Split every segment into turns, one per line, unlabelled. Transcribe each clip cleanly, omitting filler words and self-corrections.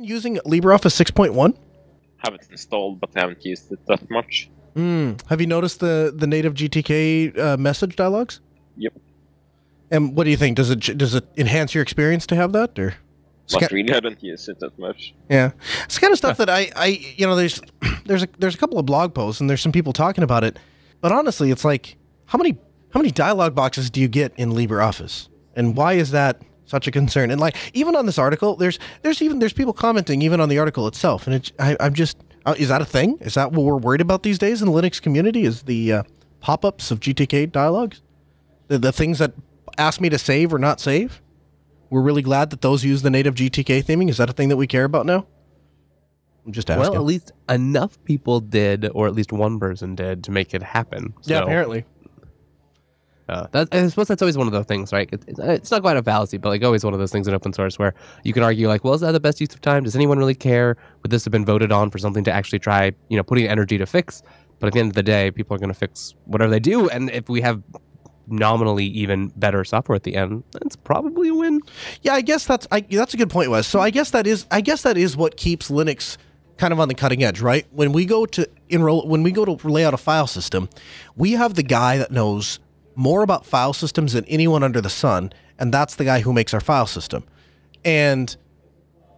anyone using LibreOffice 6.1?
Have it installed, but I haven't used it that much.
Have you noticed the native GTK message dialogues?
Yep.
And what do you think? Does it enhance your experience to have that, or?
Not really. I don't use it that much.
Yeah, it's kind of stuff that there's a couple of blog posts and there's some people talking about it, but honestly, it's like how many dialog boxes do you get in LibreOffice, and why is that such a concern? And like even on this article, there's people commenting even on the article itself, and I'm just is that a thing? Is that what we're worried about these days in the Linux community? Is the pop-ups of GTK dialogues, the things that ask me to save or not save? We're really glad that those use the native GTK theming. Is that a thing that we care about now? I'm just asking.
Well, at least enough people did, or at least one person did, to make it happen. So,
yeah, apparently.
I suppose that's always one of those things, right? It's not quite a fallacy, but like always one of those things in open source where you can argue like, well, is that the best use of time? Does anyone really care? Would this have been voted on for something to actually try, putting energy to fix? But at the end of the day, people are going to fix whatever they do. And if we have nominally even better software at the end, it's probably a win.
Yeah, I guess that's a good point, Wes. So I guess that is what keeps Linux kind of on the cutting edge, right? When we go to lay out a file system, we have the guy that knows more about file systems than anyone under the sun, and that's the guy who makes our file system. And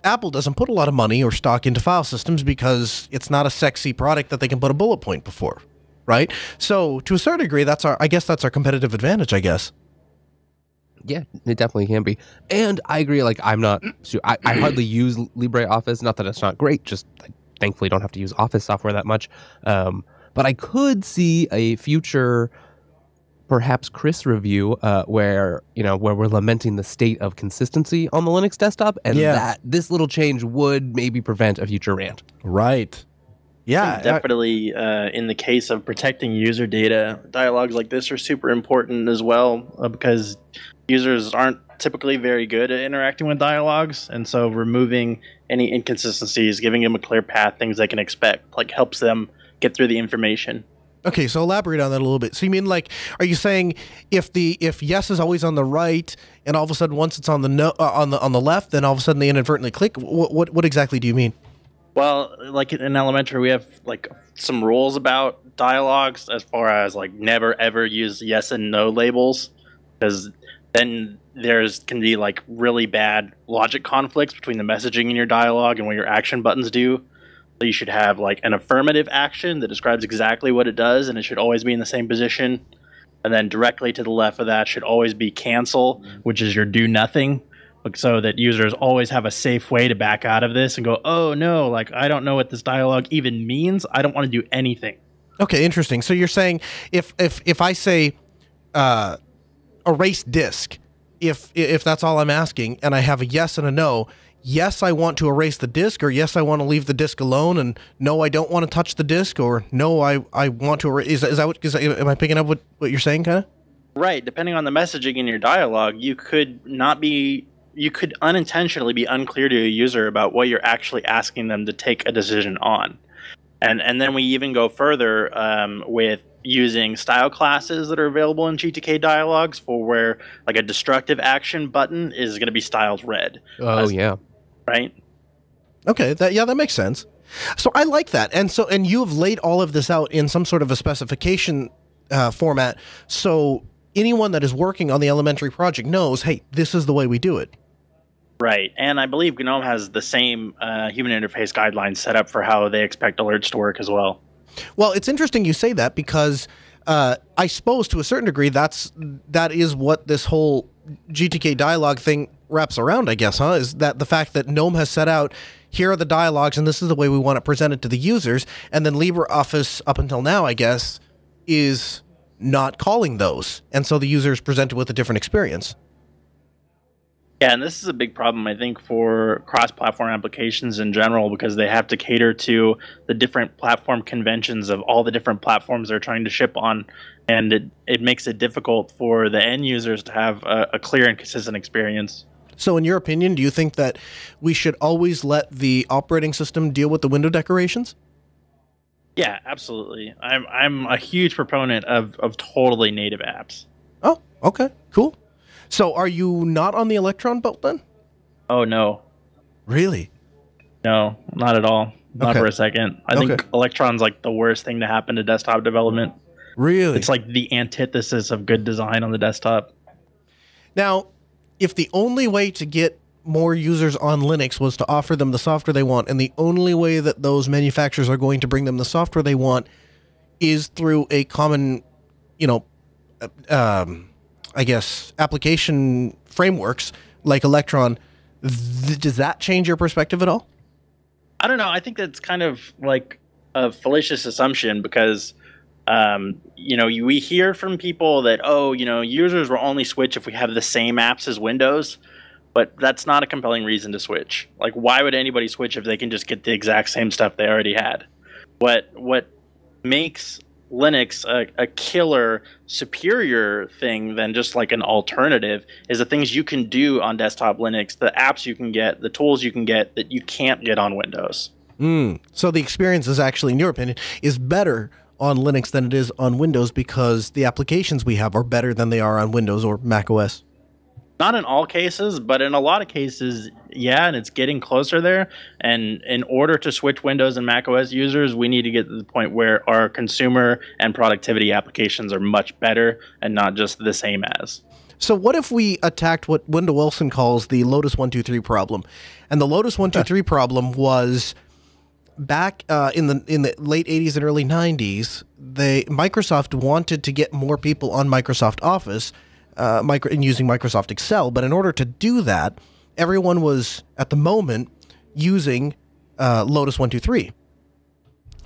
Apple doesn't put a lot of money or stock into file systems because it's not a sexy product that they can put a bullet point before, right? So to a certain degree, I guess that's our competitive advantage, I guess.
Yeah, it definitely can be. And I agree, like I hardly use LibreOffice, not that it's not great, just I thankfully don't have to use Office software that much. But I could see a future perhaps Chris review where we're lamenting the state of consistency on the Linux desktop, and that this little change would maybe prevent a future rant.
Right. Yeah,
definitely. In the case of protecting user data, dialogues like this are super important as well because users aren't typically very good at interacting with dialogues, and so removing any inconsistencies, giving them a clear path, things they can expect, like helps them get through the information. Okay,
so elaborate on that a little bit. So you mean like, are you saying if yes is always on the right, and all of a sudden once it's on the on the left, then all of a sudden they inadvertently click? What exactly do you mean?
Well, like in elementary, we have like some rules about dialogues as far as like never ever use yes and no labels, because then can be like really bad logic conflicts between the messaging in your dialogue and what your action buttons do. So you should have like an affirmative action that describes exactly what it does, and it should always be in the same position. And then directly to the left of that should always be cancel, which is your do nothing, so that users always have a safe way to back out of this and go, oh no, like I don't know what this dialogue even means. I don't want to do anything.
Okay, interesting. So you're saying if I say erase disk, if that's all I'm asking, and I have a yes and a no, yes, I want to erase the disk, or yes, I want to leave the disk alone, and no, I don't want to touch the disk, or no, I want to erase. Am I picking up what you're saying, kind of?
Right. Depending on the messaging in your dialogue, you could unintentionally be unclear to a user about what you're actually asking them to take a decision on. And then we even go further with using style classes that are available in GTK dialogues for where like a destructive action button is going to be styled red.
Oh, yeah.
Right?
Okay, that makes sense. So I like that. And you have laid all of this out in some sort of a specification format, so anyone that is working on the elementary project knows, hey, this is the way we do it.
Right, and I believe GNOME has the same human interface guidelines set up for how they expect alerts to work as well.
Well, it's interesting you say that because I suppose to a certain degree that is what this whole GTK dialogue thing wraps around, I guess, huh? Is that the fact that GNOME has set out, here are the dialogues and this is the way we want it presented to the users, and then LibreOffice, up until now, I guess, is not calling those, and so the user is presented with a different experience.
Yeah, and this is a big problem, I think, for cross-platform applications in general, because they have to cater to the different platform conventions of all the different platforms they're trying to ship on, and it makes it difficult for the end users to have a clear and consistent experience.
So in your opinion, do you think that we should always let the operating system deal with the window decorations?
Yeah, absolutely. I'm a huge proponent of totally native apps.
Oh, okay, cool. So are you not on the Electron belt then?
Oh, no.
Really?
No, not at all. Not
Okay.
for a second. I think Electron's like the worst thing to happen to desktop development.
Really?
It's like the antithesis of good design on the desktop.
Now, if the only way to get more users on Linux was to offer them the software they want, and the only way that those manufacturers are going to bring them the software they want is through a common, you know, I guess, application frameworks like Electron, does that change your perspective at all?
I don't know. I think that's kind of like a fallacious assumption because, you know, we hear from people that, oh, you know, users will only switch if we have the same apps as Windows, but that's not a compelling reason to switch. Like, why would anybody switch if they can just get the exact same stuff they already had? What makes Linux a killer, superior thing than just like an alternative is the things you can do on desktop Linux, the apps you can get, the tools you can get that you can't get on Windows.
So the experience is actually, in your opinion, is better on Linux than it is on Windows because the applications we have are better than they are on Windows or Mac OS.
Not in all cases, but in a lot of cases, yeah, and it's getting closer there. And in order to switch Windows and Mac OS users, we need to get to the point where our consumer and productivity applications are much better and not just the same as.
So what if we attacked what Wendell Wilson calls the Lotus 1-2-3 problem? And the Lotus 1-2-3 problem was back in the late 80s and early 90s, Microsoft wanted to get more people on Microsoft Office and using Microsoft Excel. But in order to do that, everyone was, at the moment, using Lotus 1-2-3.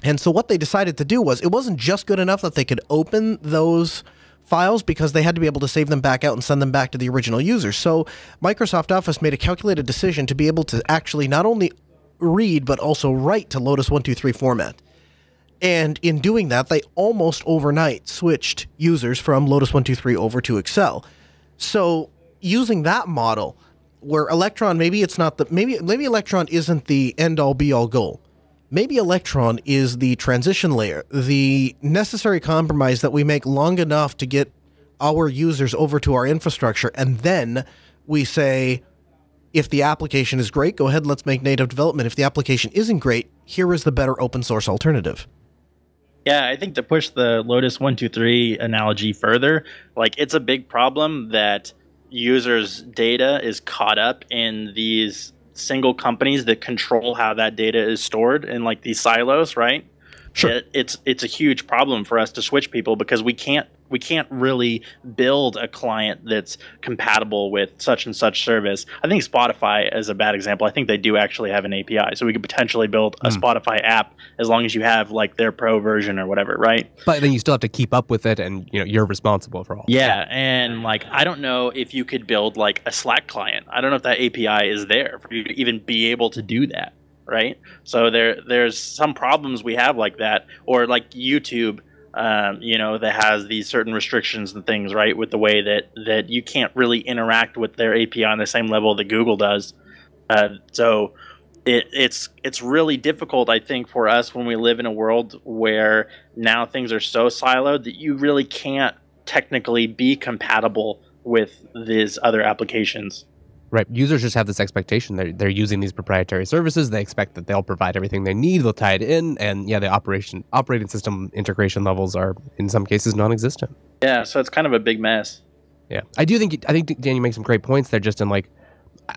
And so what they decided to do was, it wasn't just good enough that they could open those files because they had to be able to save them back out and send them back to the original user. So Microsoft Office made a calculated decision to be able to actually not only read but also write to Lotus 1-2-3 format. And in doing that, they almost overnight switched users from Lotus 1-2-3 over to Excel. So using that model, where Electron, maybe it's not the maybe Electron isn't the end-all be-all goal. Maybe Electron is the transition layer, the necessary compromise that we make long enough to get our users over to our infrastructure, and then we say, if the application is great, go ahead, let's make native development. If the application isn't great, here is the better open source alternative.
Yeah, I think to push the Lotus 1-2-3 analogy further, like it's a big problem that users' data is caught up in these single companies that control how that data is stored in like these silos, right?
Sure.
It's a huge problem for us to switch people because we can't really build a client that's compatible with such and such service. I think Spotify is a bad example. I think they do actually have an API, so we could potentially build a Spotify app as long as you have like their pro version or whatever, right?
But then you still have to keep up with it, and you know you're responsible for all.
Yeah, and like I don't know if you could build like a Slack client. I don't know if that API is there for you to even be able to do that, right? So there's some problems we have like that, or like YouTube. You know, that has these certain restrictions and things, right, with the way that you can't really interact with their API on the same level that Google does. So it's really difficult, I think, for us when we live in a world where now things are so siloed that you really can't technically be compatible with these other applications.
Right. Users just have this expectation. They're using these proprietary services. They expect that they'll provide everything they need. They'll tie it in. And yeah, the operating system integration levels are, in some cases, non-existent.
Yeah, so it's kind of a big mess.
Yeah. I think, Dan, you make some great points there just in like,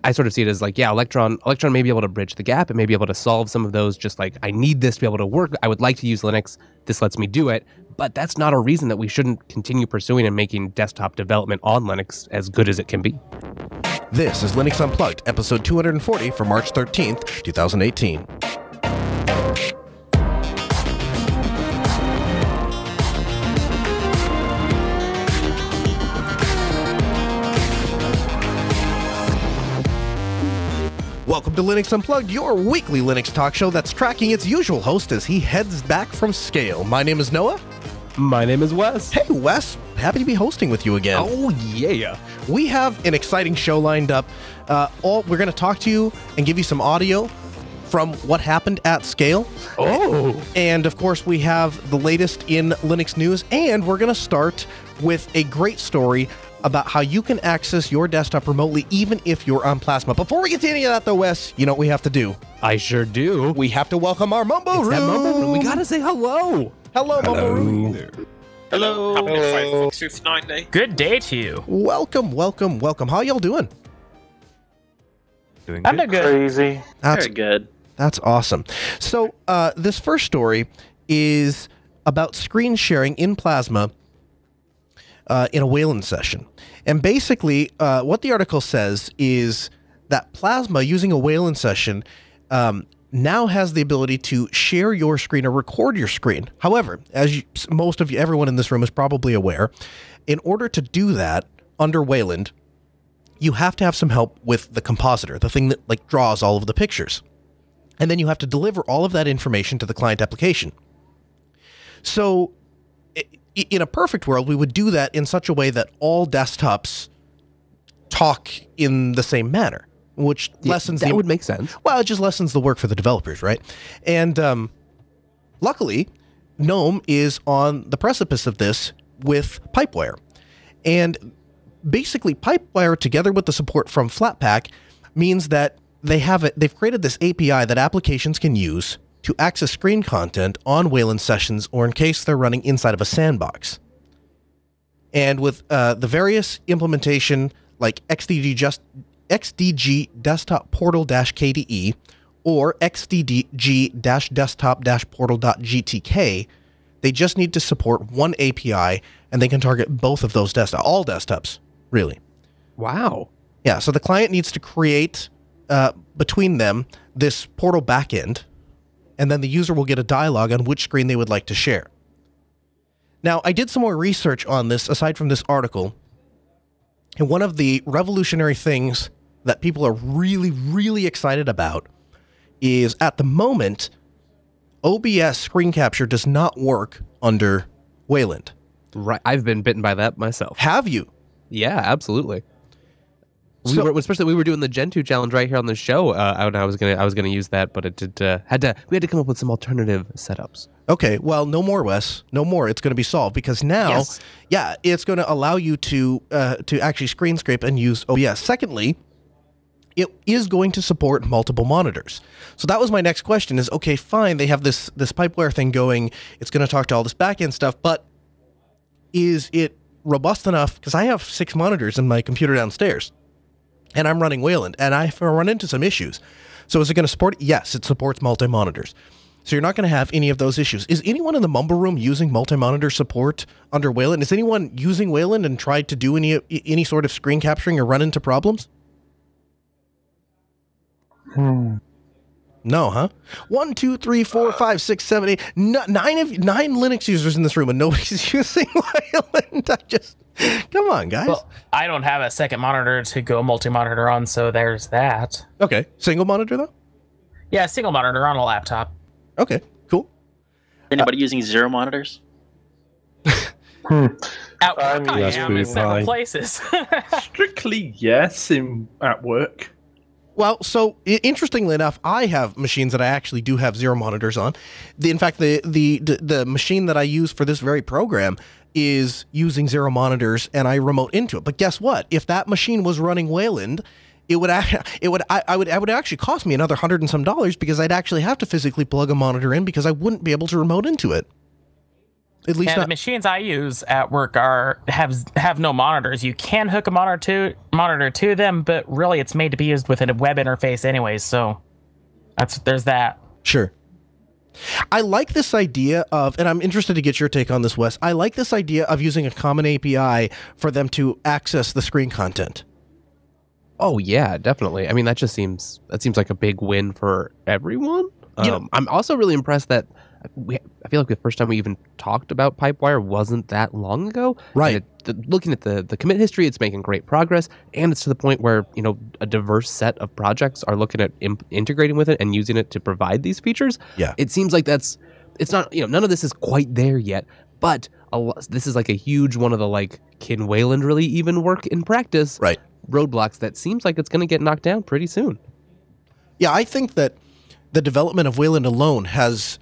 I sort of see it as like, yeah, Electron may be able to bridge the gap. It may be able to solve some of those just like, I need this to be able to work. I would like to use Linux. This lets me do it. But that's not a reason that we shouldn't continue pursuing and making desktop development on Linux as good as it can be.
This is Linux Unplugged, episode 240 for March 13th, 2018. Welcome to Linux Unplugged, your weekly Linux talk show that's tracking its usual host as he heads back from Scale. My name is Noah.
My name is Wes.
Hey, Wes. Happy to be hosting with you again.
Oh, yeah.
We have an exciting show lined up. We're going to talk to you and give you some audio from what happened at Scale.
Oh.
And, of course, we have the latest in Linux news, and we're going to start with a great story about how you can access your desktop remotely even if you're on Plasma. Before we get to any of that, though, Wes, you know what we have to do?
I sure do.
We have to welcome our Mumbo Room.
That Mumbo Room. We gotta say hello.
Hello, Mumbo Room.
Hello. Happy 559 day.
Good day to you.
Welcome, welcome, welcome. How y'all doing?
I'm doing good.
Crazy.
That's
Very good.
That's awesome. So this first story is about screen sharing in Plasma in a Wayland session. And basically, what the article says is that Plasma, using a Wayland session, now has the ability to share your screen or record your screen. However, as most of you, everyone in this room is probably aware, in order to do that under Wayland, you have to have some help with the compositor, the thing that like draws all of the pictures. And then you have to deliver all of that information to the client application. So in a perfect world, we would do that in such a way that all desktops talk in the same manner, which lessens
that would make sense.
Well, it just lessens the work for the developers, right? And luckily, GNOME is on the precipice of this with Pipewire. And basically, Pipewire, together with the support from Flatpak, means that they've created this API that applications can use to access screen content on Wayland sessions or in case they're running inside of a sandbox. And with the various implementation like XDG Desktop Portal-KDE or XDG Desktop-Portal.GTK, they just need to support one API and they can target both of those desktops, all desktops, really.
Wow.
Yeah, so the client needs to create between them this portal backend, and then the user will get a dialog on which screen they would like to share. Now, I did some more research on this aside from this article, and one of the revolutionary things that people are really, really excited about is, at the moment, OBS screen capture does not work under Wayland.
Right. I've been bitten by that myself.
Have you?
Yeah, absolutely. We
So-
were doing the Gen 2 challenge right here on the show, and I was gonna use that, but it did we had to come up with some alternative setups.
Okay, well, no more, Wes. No more. It's going to be solved because now,
Yes.
yeah, it's going to allow you to actually screen scrape and use OBS. Secondly, it is going to support multiple monitors. So that was my next question is, okay, fine, they have this Pipewire thing going. It's going to talk to all this backend stuff, but is it robust enough? Because I have 6 monitors in my computer downstairs, and I'm running Wayland, and I've run into some issues. So is it going to support? Yes, it supports multi-monitors. So you're not going to have any of those issues. Is anyone in the Mumble Room using multi-monitor support under Wayland? Is anyone using Wayland and tried to do any sort of screen capturing or run into problems? No, huh? 1, 2, 3, 4, 5, 6, 7, 8, 9 Linux users in this room, and nobody's using Wayland. Come on, guys.
Well, I don't have a second monitor to go multi-monitor on, so there's that.
Okay, single monitor though.
Yeah, single monitor on a laptop.
Okay, cool.
Anybody using 0 monitors?
At work, I
yes,
am in
we
several
fine.
places.
Strictly yes at work.
Well, so interestingly enough, I have machines that I actually do have 0 monitors on. In fact, the machine that I use for this very program is using 0 monitors, and I remote into it. But guess what? If that machine was running Wayland, it would actually cost me another $100 and some because I'd actually have to physically plug a monitor in because I wouldn't be able to remote into it. At least
And
not.
the machines I use at work have no monitors. You can hook a monitor to them, but really it's made to be used with a web interface anyways, so there's that.
Sure. I like this idea of, and I'm interested to get your take on this, Wes. I like this idea of using a common API for them to access the screen content.
Oh yeah, definitely. I mean, that seems like a big win for everyone. I'm also really impressed that I feel like the first time we even talked about Pipewire wasn't that long ago.
Right.
Looking at the commit history, it's making great progress, and it's to the point where a diverse set of projects are looking at integrating with it and using it to provide these features.
Yeah.
It seems like it's not none of this is quite there yet, but this is like a huge one of the can Wayland really even work in practice?
Right.
Roadblocks that seems like it's going to get knocked down pretty soon.
Yeah, I think that the development of Wayland alone has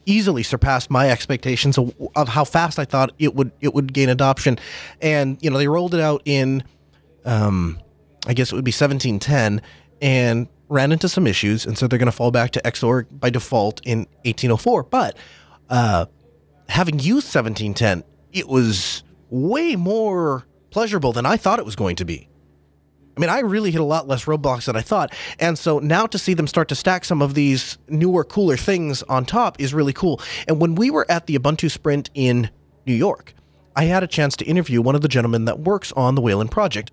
easily surpassed my expectations of how fast I thought it would gain adoption. And they rolled it out in I guess it would be 1710 and ran into some issues, and so they're going to fall back to Xorg by default in 1804. But having used 1710, it was way more pleasurable than I thought it was going to be. I mean, I really hit a lot less roadblocks than I thought. And so now to see them start to stack some of these newer, cooler things on top is really cool. And when we were at the Ubuntu Sprint in New York, I had a chance to interview one of the gentlemen that works on the Wayland project.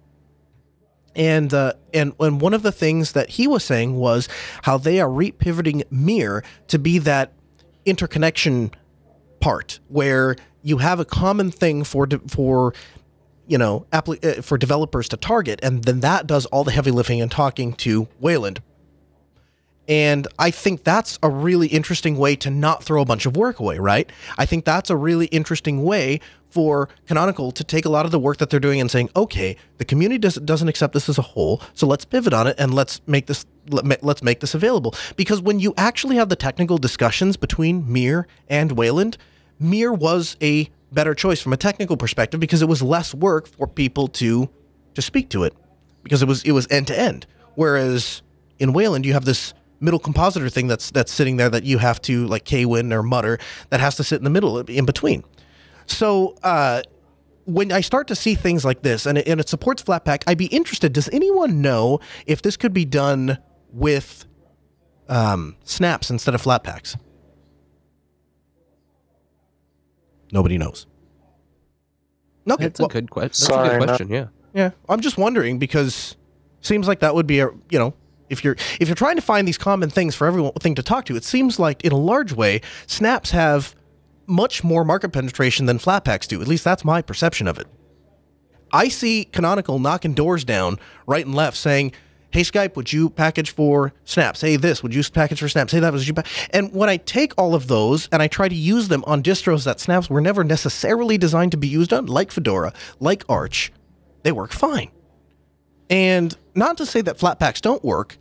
And one of the things that he was saying was how they are repivoting Mir to be that interconnection part where you have a common thing for developers to target, and then that does all the heavy lifting and talking to Wayland. And I think that's a really interesting way to not throw a bunch of work away, right? I think that's a really interesting way for Canonical to take a lot of the work that they're doing and saying, okay, the community doesn't accept this as a whole, so let's pivot on it and let's make this available. Because when you actually have the technical discussions between Mir and Wayland, Mir was a better choice from a technical perspective because it was less work for people to speak to it, because it was end to end. Whereas in Wayland, you have this middle compositor thing that's sitting there that you have to like kwin or mutter that has to sit in the middle in between. So when I start to see things like this and it supports Flatpak, I'd be interested. Does anyone know if this could be done with snaps instead of Flatpaks? Nobody knows. Okay,
That's a good question. Yeah.
Yeah, I'm just wondering because it seems like that would be if you're trying to find these common things for everything to talk to, it seems like in a large way snaps have much more market penetration than Flatpaks do. At least that's my perception of it. I see Canonical knocking doors down right and left saying, hey, Skype, would you package for snaps? Hey, this, would you package for snaps? Hey, that, would you And when I take all of those and I try to use them on distros that snaps were never necessarily designed to be used on, like Fedora, like Arch, they work fine. And not to say that Flatpaks don't work,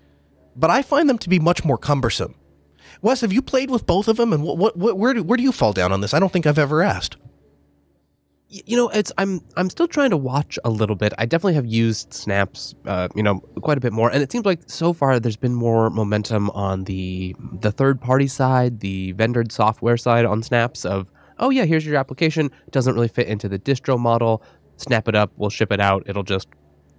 but I find them to be much more cumbersome. Wes, have you played with both of them, and where do you fall down on this? I don't think I've ever asked.
I'm still trying to watch a little bit. I definitely have used snaps, quite a bit more, and it seems like so far there's been more momentum on the third-party side, the vendored software side on snaps of, oh yeah, here's your application. It doesn't really fit into the distro model. Snap it up, we'll ship it out. It'll just,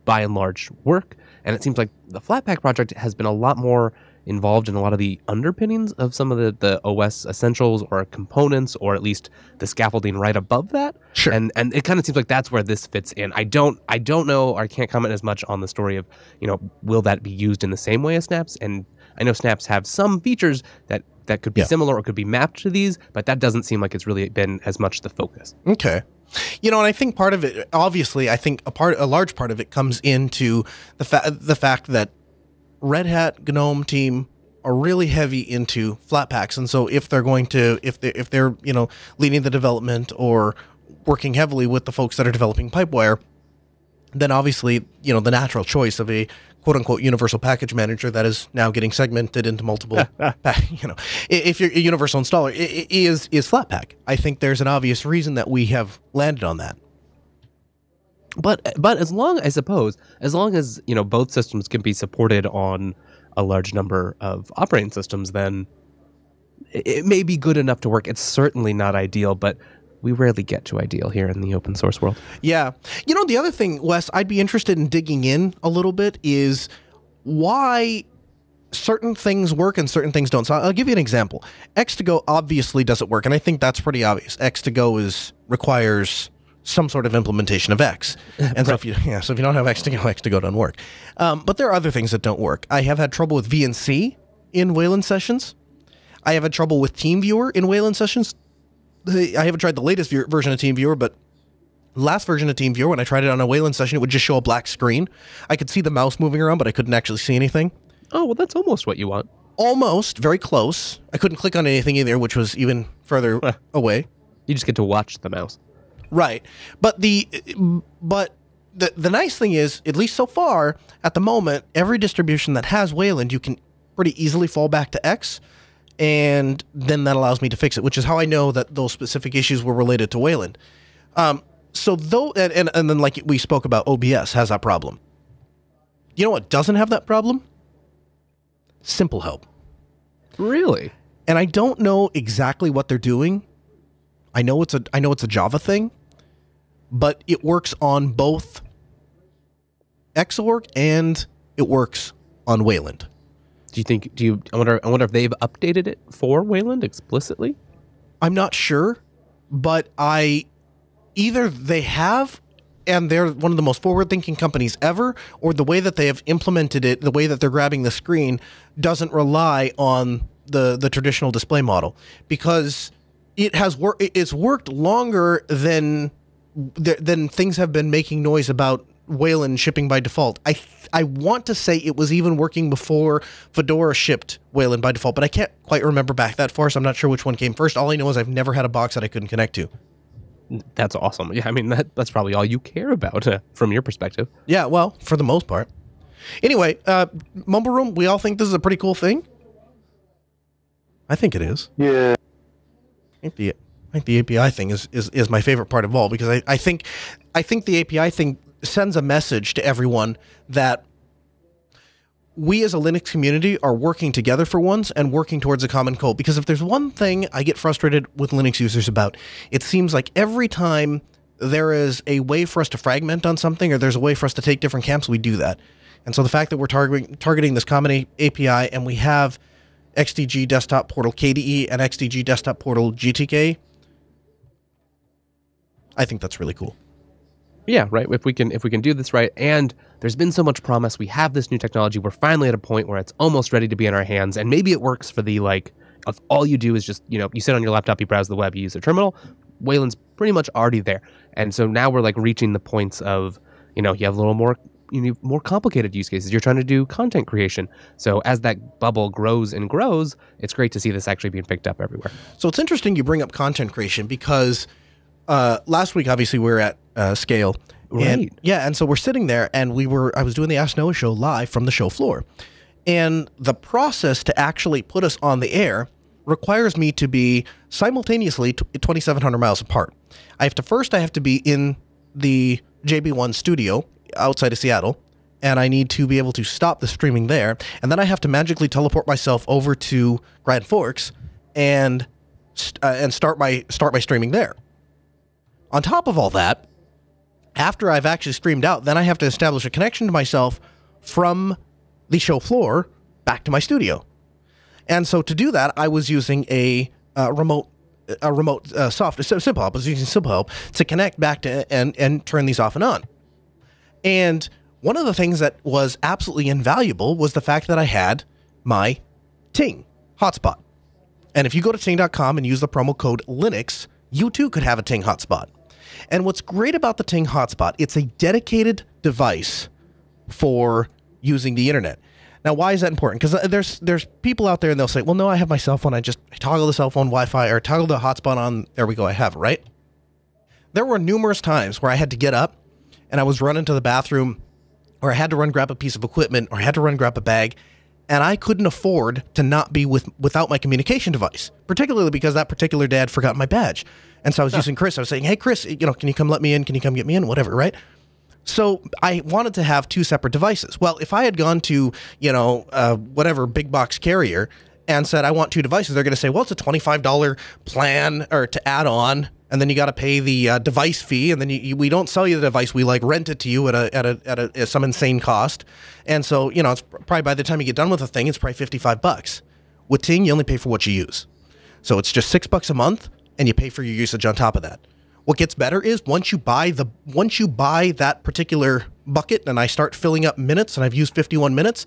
by and large, work. And it seems like the Flatpak project has been a lot more involved in a lot of the underpinnings of some of the OS essentials or components, or at least the scaffolding right above that.
Sure.
And it kind of seems like that's where this fits in. I don't know, or I can't comment as much on the story of, will that be used in the same way as snaps? And I know snaps have some features that could be similar or could be mapped to these, but that doesn't seem like it's really been as much the focus.
Okay. And I think part of it, obviously, I think a large part of it comes into the fact that Red Hat GNOME team are really heavy into Flatpaks, and so if they're going to, if they're leading the development or working heavily with the folks that are developing Pipewire, then obviously the natural choice of a quote unquote universal package manager that is now getting segmented into multiple, if you're a universal installer, is Flatpak. I think there's an obvious reason that we have landed on that.
But as long as both systems can be supported on a large number of operating systems, then it may be good enough to work. It's certainly not ideal, but we rarely get to ideal here in the open source world.
Yeah. The other thing, Wes, I'd be interested in digging in a little bit is why certain things work and certain things don't. So I'll give you an example. X2Go obviously doesn't work, and I think that's pretty obvious. X2Go requires some sort of implementation of X. And so if you don't have X2Go, X2Go doesn't work. But there are other things that don't work. I have had trouble with VNC in Wayland sessions. I have had trouble with TeamViewer in Wayland sessions. I haven't tried the latest version of TeamViewer, but last version of TeamViewer, when I tried it on a Wayland session, it would just show a black screen. I could see the mouse moving around, but I couldn't actually see anything.
Oh, well, that's almost what you want.
Almost. Very close. I couldn't click on anything either, which was even further away.
You just get to watch the mouse.
Right. But the nice thing is, at least so far, at the moment, every distribution that has Wayland, you can pretty easily fall back to X. and then that allows me to fix it, which is how I know that those specific issues were related to Wayland. So though, and then like we spoke about, OBS has that problem. You know what doesn't have that problem? Simple Help.
Really?
And I don't know exactly what they're doing. I know it's a Java thing, but it works on both Xorg and it works on Wayland.
I wonder if they've updated it for Wayland explicitly?
I'm not sure, but either they have and they're one of the most forward-thinking companies ever, or the way that they have implemented it, the way that they're grabbing the screen, doesn't rely on the traditional display model, because it's worked longer than things have been making noise about Wayland shipping by default. I want to say it was even working before Fedora shipped Wayland by default, but I can't quite remember back that far, so I'm not sure which one came first. All I know is I've never had a box that I couldn't connect to.
That's awesome. Yeah, I mean, that's probably all you care about from your perspective.
Yeah, well, for the most part. Anyway, Mumble Room, we all think this is a pretty cool thing? I think it is.
Yeah.
I think the API thing is my favorite part of all, because I think the API thing sends a message to everyone that we as a Linux community are working together for once and working towards a common goal. Because if there's one thing I get frustrated with Linux users about, it seems like every time there is a way for us to fragment on something, or there's a way for us to take different camps, we do that. And so the fact that we're targeting this common API, and we have XDG Desktop Portal KDE and XDG Desktop Portal GTK, I think that's really cool.
Yeah, right. If we can do this right, and there's been so much promise, we have this new technology, we're finally at a point where it's almost ready to be in our hands, and maybe it works for the, like, if all you do is just, you sit on your laptop, you browse the web, you use a terminal. Wayland's pretty much already there. And so now we're like reaching the points of, you have a little more, more complicated use cases. You're trying to do content creation. So as that bubble grows and grows, it's great to see this actually being picked up everywhere.
So it's interesting you bring up content creation, because last week, obviously, we were at Scale.
Right.
And so we're sitting there, and I was doing the Ask Noah show live from the show floor. And the process to actually put us on the air requires me to be simultaneously 2,700 miles apart. I have to be in the JB1 studio outside of Seattle, and I need to be able to stop the streaming there. And then I have to magically teleport myself over to Grand Forks and start my streaming there. On top of all that, after I've actually streamed out, then I have to establish a connection to myself from the show floor back to my studio. And so to do that, I was using a remote Simple Help. I was using Simple Help to connect back to and turn these off and on. And one of the things that was absolutely invaluable was the fact that I had my Ting hotspot. And if you go to ting.com and use the promo code Linux, you too could have a Ting hotspot. And what's great about the Ting hotspot, it's a dedicated device for using the internet. Now, why is that important? Because there's people out there, and they'll say, well, no, I have my cell phone. I toggle the cell phone Wi-Fi, or toggle the hotspot on. There we go. I have it, right? There were numerous times where I had to get up, and I was running to the bathroom, or I had to run grab a piece of equipment, or I had to run grab a bag, and I couldn't afford to not be without my communication device, particularly because that particular dad forgot my badge. And so I was using Chris. I was saying, hey, Chris, can you come let me in? Can you come get me in? Whatever, right? So I wanted to have two separate devices. Well, if I had gone to, whatever big box carrier and said, I want two devices, they're going to say, well, it's a $25 plan or to add on. And then you got to pay the device fee. And then we don't sell you the device. We rent it to you at some insane cost. And so, it's probably by the time you get done with the thing, it's probably $55. With Ting, you only pay for what you use. So it's just $6 a month, and you pay for your usage on top of that. What gets better is once you buy that particular bucket and I start filling up minutes, and I've used 51 minutes,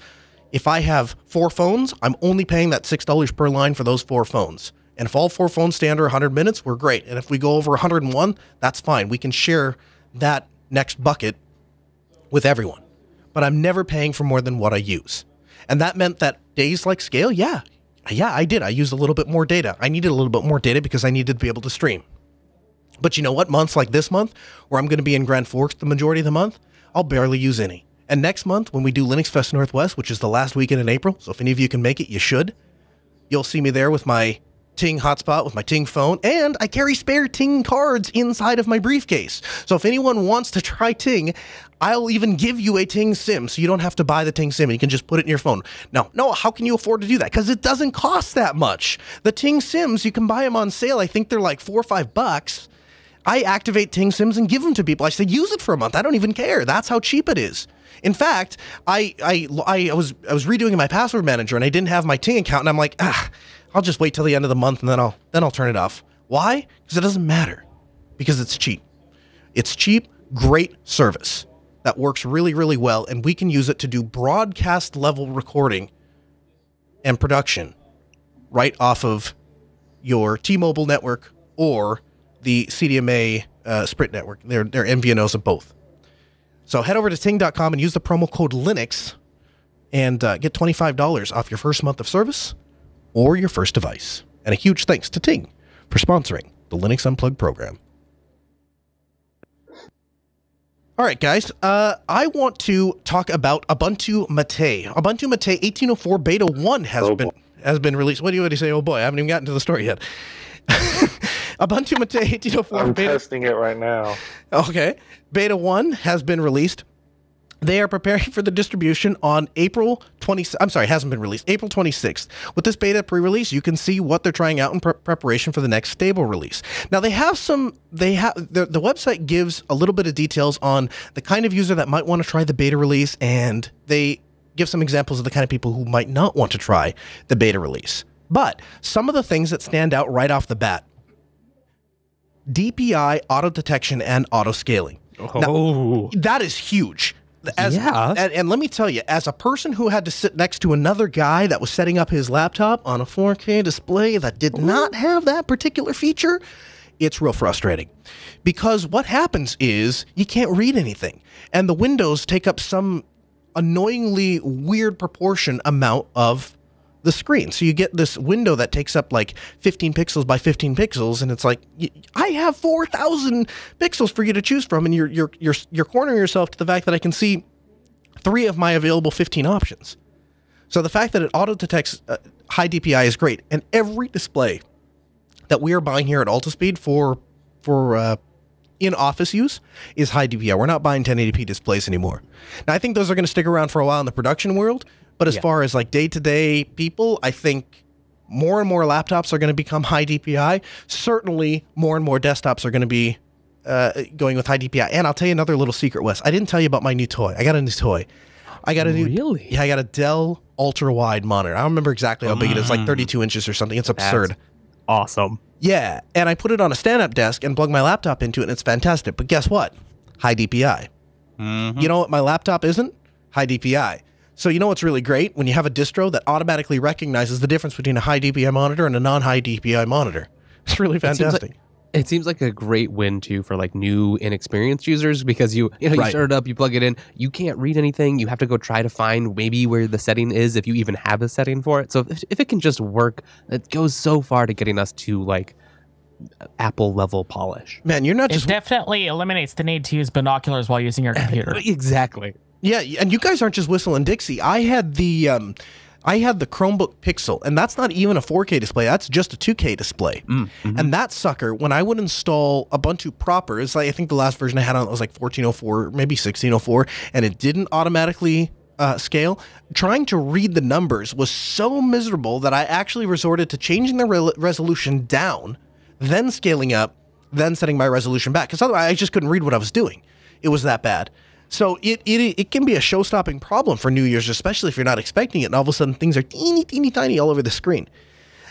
if I have 4 phones, I'm only paying that $6 per line for those 4 phones. And if all 4 phones stay under 100 minutes, we're great. And if we go over 101, that's fine. We can share that next bucket with everyone. But I'm never paying for more than what I use. And that meant that days like Scale, yeah, I did. I used a little bit more data. I needed a little bit more data because I needed to be able to stream. But you know what? Months like this month, where I'm going to be in Grand Forks the majority of the month, I'll barely use any. And next month, when we do Linux Fest Northwest, which is the last weekend in April, so if any of you can make it, you should, You'll see me there with my Ting hotspot, with my Ting phone, and I carry spare Ting cards inside of my briefcase. So if anyone wants to try Ting, I'll even give you a Ting SIM, so you don't have to buy the Ting SIM. You can just put it in your phone. Now, no, how can you afford to do that? Because it doesn't cost that much. The Ting SIMs, you can buy them on sale. I think they're like $4 or $5. I activate Ting SIMs and give them to people. I say, use it for a month. I don't even care. That's how cheap it is. In fact, I was redoing my password manager and I didn't have my Ting account, and I'm like, I'll just wait till the end of the month and then I'll turn it off. Why? Because it doesn't matter. Because it's cheap. It's cheap, great service that works really, really well, and we can use it to do broadcast level recording and production right off of your T-Mobile network or the CDMA Sprint network. They're MVNOs of both. So head over to ting.com and use the promo code Linux and get $25 off your first month of service or your first device. And a huge thanks to Ting for sponsoring the Linux Unplugged program. All right, guys, I want to talk about Ubuntu MATE. Ubuntu MATE 18.04 Beta 1 has been released. What do you say? Oh boy, I haven't even gotten to the story yet. Ubuntu MATE 18.04
I'm
Beta.
testing it right now.
Okay. Beta 1 has been released. They are preparing for the distribution on April 26th. With this beta pre-release, you can see what they're trying out in preparation for the next stable release. Now, the website gives a little bit of details on the kind of user that might want to try the beta release, and they give some examples of the kind of people who might not want to try the beta release. But some of the things that stand out right off the bat: DPI, auto detection, and auto scaling. Now, that is huge. And let me tell you, as a person who had to sit next to another guy that was setting up his laptop on a 4K display that did not have that particular feature, it's real frustrating. Because what happens is you can't read anything, and the windows take up some annoyingly weird proportion amount of the screen. So you get this window that takes up like 15 pixels by 15 pixels, and it's like, I have 4,000 pixels for you to choose from, and you're cornering yourself to the fact that I can see 3 of my available 15 options. So the fact that it auto detects high DPI is great, and every display that we are buying here at Altispeed for in-office use is high DPI. We're not buying 1080p displays anymore. Now, I think those are going to stick around for a while in the production world. But as far as like day-to-day people, I think more and more laptops are going to become high DPI. Certainly, more and more desktops are going to be going with high DPI. And I'll tell you another little secret, Wes. I didn't tell you about my new toy. I got a new toy. I got a new. Really? Yeah, I got a Dell ultra-wide monitor. I don't remember exactly how big it is, like 32 inches or something. It's absurd.
That's awesome.
Yeah, and I put it on a stand-up desk and plug my laptop into it, and it's fantastic. But guess what? High DPI. You know what my laptop isn't? High DPI. So you know what's really great? When you have a distro that automatically recognizes the difference between a high DPI monitor and a non-high DPI monitor. It's really fantastic.
It seems like a great win too for like new inexperienced users, because you start it up, you plug it in, you can't read anything, you have to go try to find maybe where the setting is if you even have a setting for it. So if it can just work, it goes so far to getting us to like Apple level polish.
Man, you're not just...
It definitely eliminates the need to use binoculars while using your computer.
Exactly.
Yeah, and you guys aren't just whistling Dixie. I had the Chromebook Pixel, and that's not even a 4K display. That's just a 2K display. And that sucker, when I would install Ubuntu proper, it's like, I think the last version I had on it was like 14.04, maybe 16.04, and it didn't automatically scale. Trying to read the numbers was so miserable that I actually resorted to changing the resolution down, then scaling up, then setting my resolution back, because otherwise I just couldn't read what I was doing. It was that bad. So it can be a show-stopping problem for new users, especially if you're not expecting it, and all of a sudden things are teeny tiny all over the screen.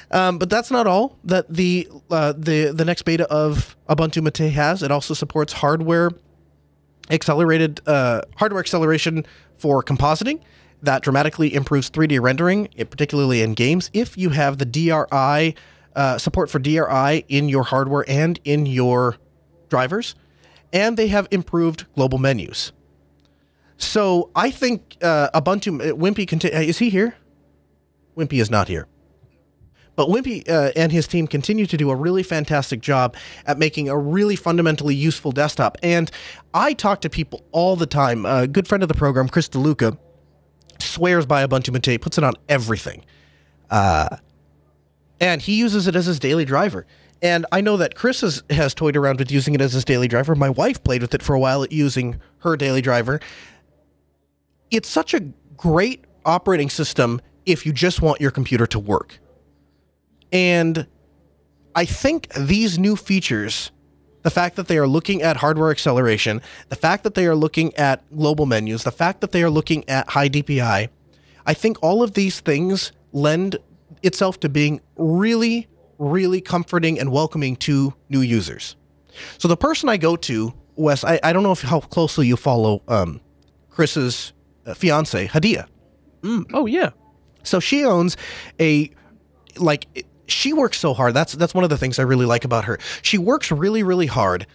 But that's not all that the next beta of Ubuntu MATE has. It also supports hardware acceleration for compositing that dramatically improves 3D rendering, particularly in games, if you have the DRI support for DRI in your hardware and in your drivers. And they have improved global menus. So I think Ubuntu, Wimpy, is he here? Wimpy is not here. But Wimpy and his team continue to do a really fantastic job at making a really fundamentally useful desktop. And I talk to people all the time. A good friend of the program, Chris DeLuca, swears by Ubuntu MATE, puts it on everything. and he uses it as his daily driver. And I know that Chris has toyed around with using it as his daily driver. My wife played with it for a while using her daily driver. It's such a great operating system if you just want your computer to work. And I think these new features, the fact that they are looking at hardware acceleration, the fact that they are looking at global menus, the fact that they are looking at high DPI, I think all of these things lend itself to being really, really comforting and welcoming to new users. So the person I go to, Wes, I don't know how closely you follow Chris's fiance, Hadia.
Oh, yeah.
So she owns she works so hard. That's one of the things I really like about her. She works really, really hard,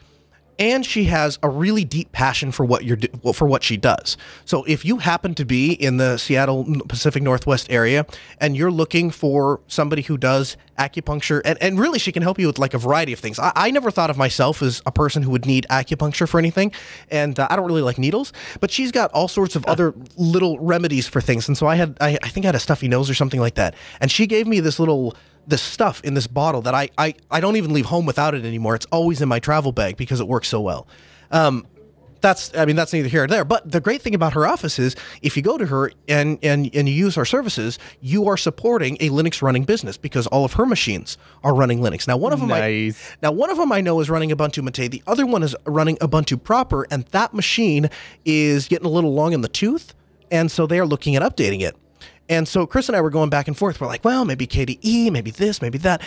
and she has a really deep passion for what she does. So if you happen to be in the Seattle Pacific Northwest area and you're looking for somebody who does acupuncture, and really she can help you with like a variety of things. I never thought of myself as a person who would need acupuncture for anything, and I don't really like needles, but she's got all sorts of other little remedies for things. And so I think I had a stuffy nose or something like that, and she gave me this stuff in this bottle that I don't even leave home without it anymore. It's always in my travel bag because it works so well. That's neither here nor there. But the great thing about her office is if you go to her and you use our services, you are supporting a Linux running business because all of her machines are running Linux. Now one of them I know is running Ubuntu MATE. The other one is running Ubuntu proper, and that machine is getting a little long in the tooth, and so they are looking at updating it. And so Chris and I were going back and forth. We're like, well, maybe KDE, maybe this, maybe that.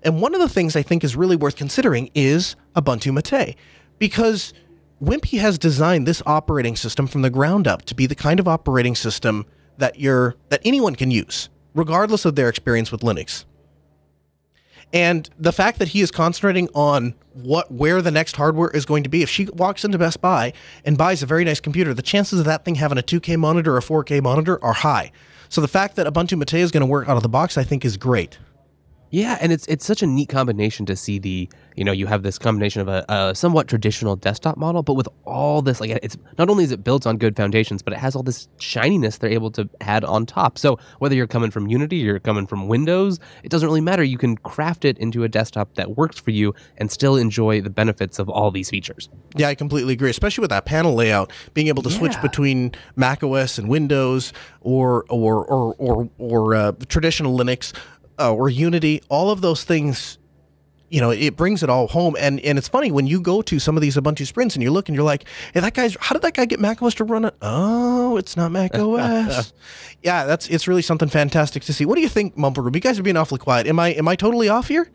And one of the things I think is really worth considering is Ubuntu MATE, because Wimpy has designed this operating system from the ground up to be the kind of operating system that anyone can use, regardless of their experience with Linux. And the fact that he is concentrating on where the next hardware is going to be, if she walks into Best Buy and buys a very nice computer, the chances of that thing having a 2K monitor or a 4K monitor are high. So the fact that Ubuntu MATE is going to work out of the box, I think, is great.
Yeah, and it's such a neat combination to see you have this combination of a somewhat traditional desktop model, but with all this, like, it's not only is it built on good foundations, but it has all this shininess they're able to add on top. So whether you're coming from Unity or you're coming from Windows, it doesn't really matter. You can craft it into a desktop that works for you and still enjoy the benefits of all these features.
Yeah, I completely agree, especially with that panel layout, being able to switch between macOS and Windows or traditional Linux. Or Unity, all of those things, it brings it all home. And it's funny when you go to some of these Ubuntu sprints and you look and you're like, hey, how did that guy get macOS to run it? Oh, it's not macOS. Yeah, it's really something fantastic to see. What do you think, Mumble Room? You guys are being awfully quiet. Am I totally off here?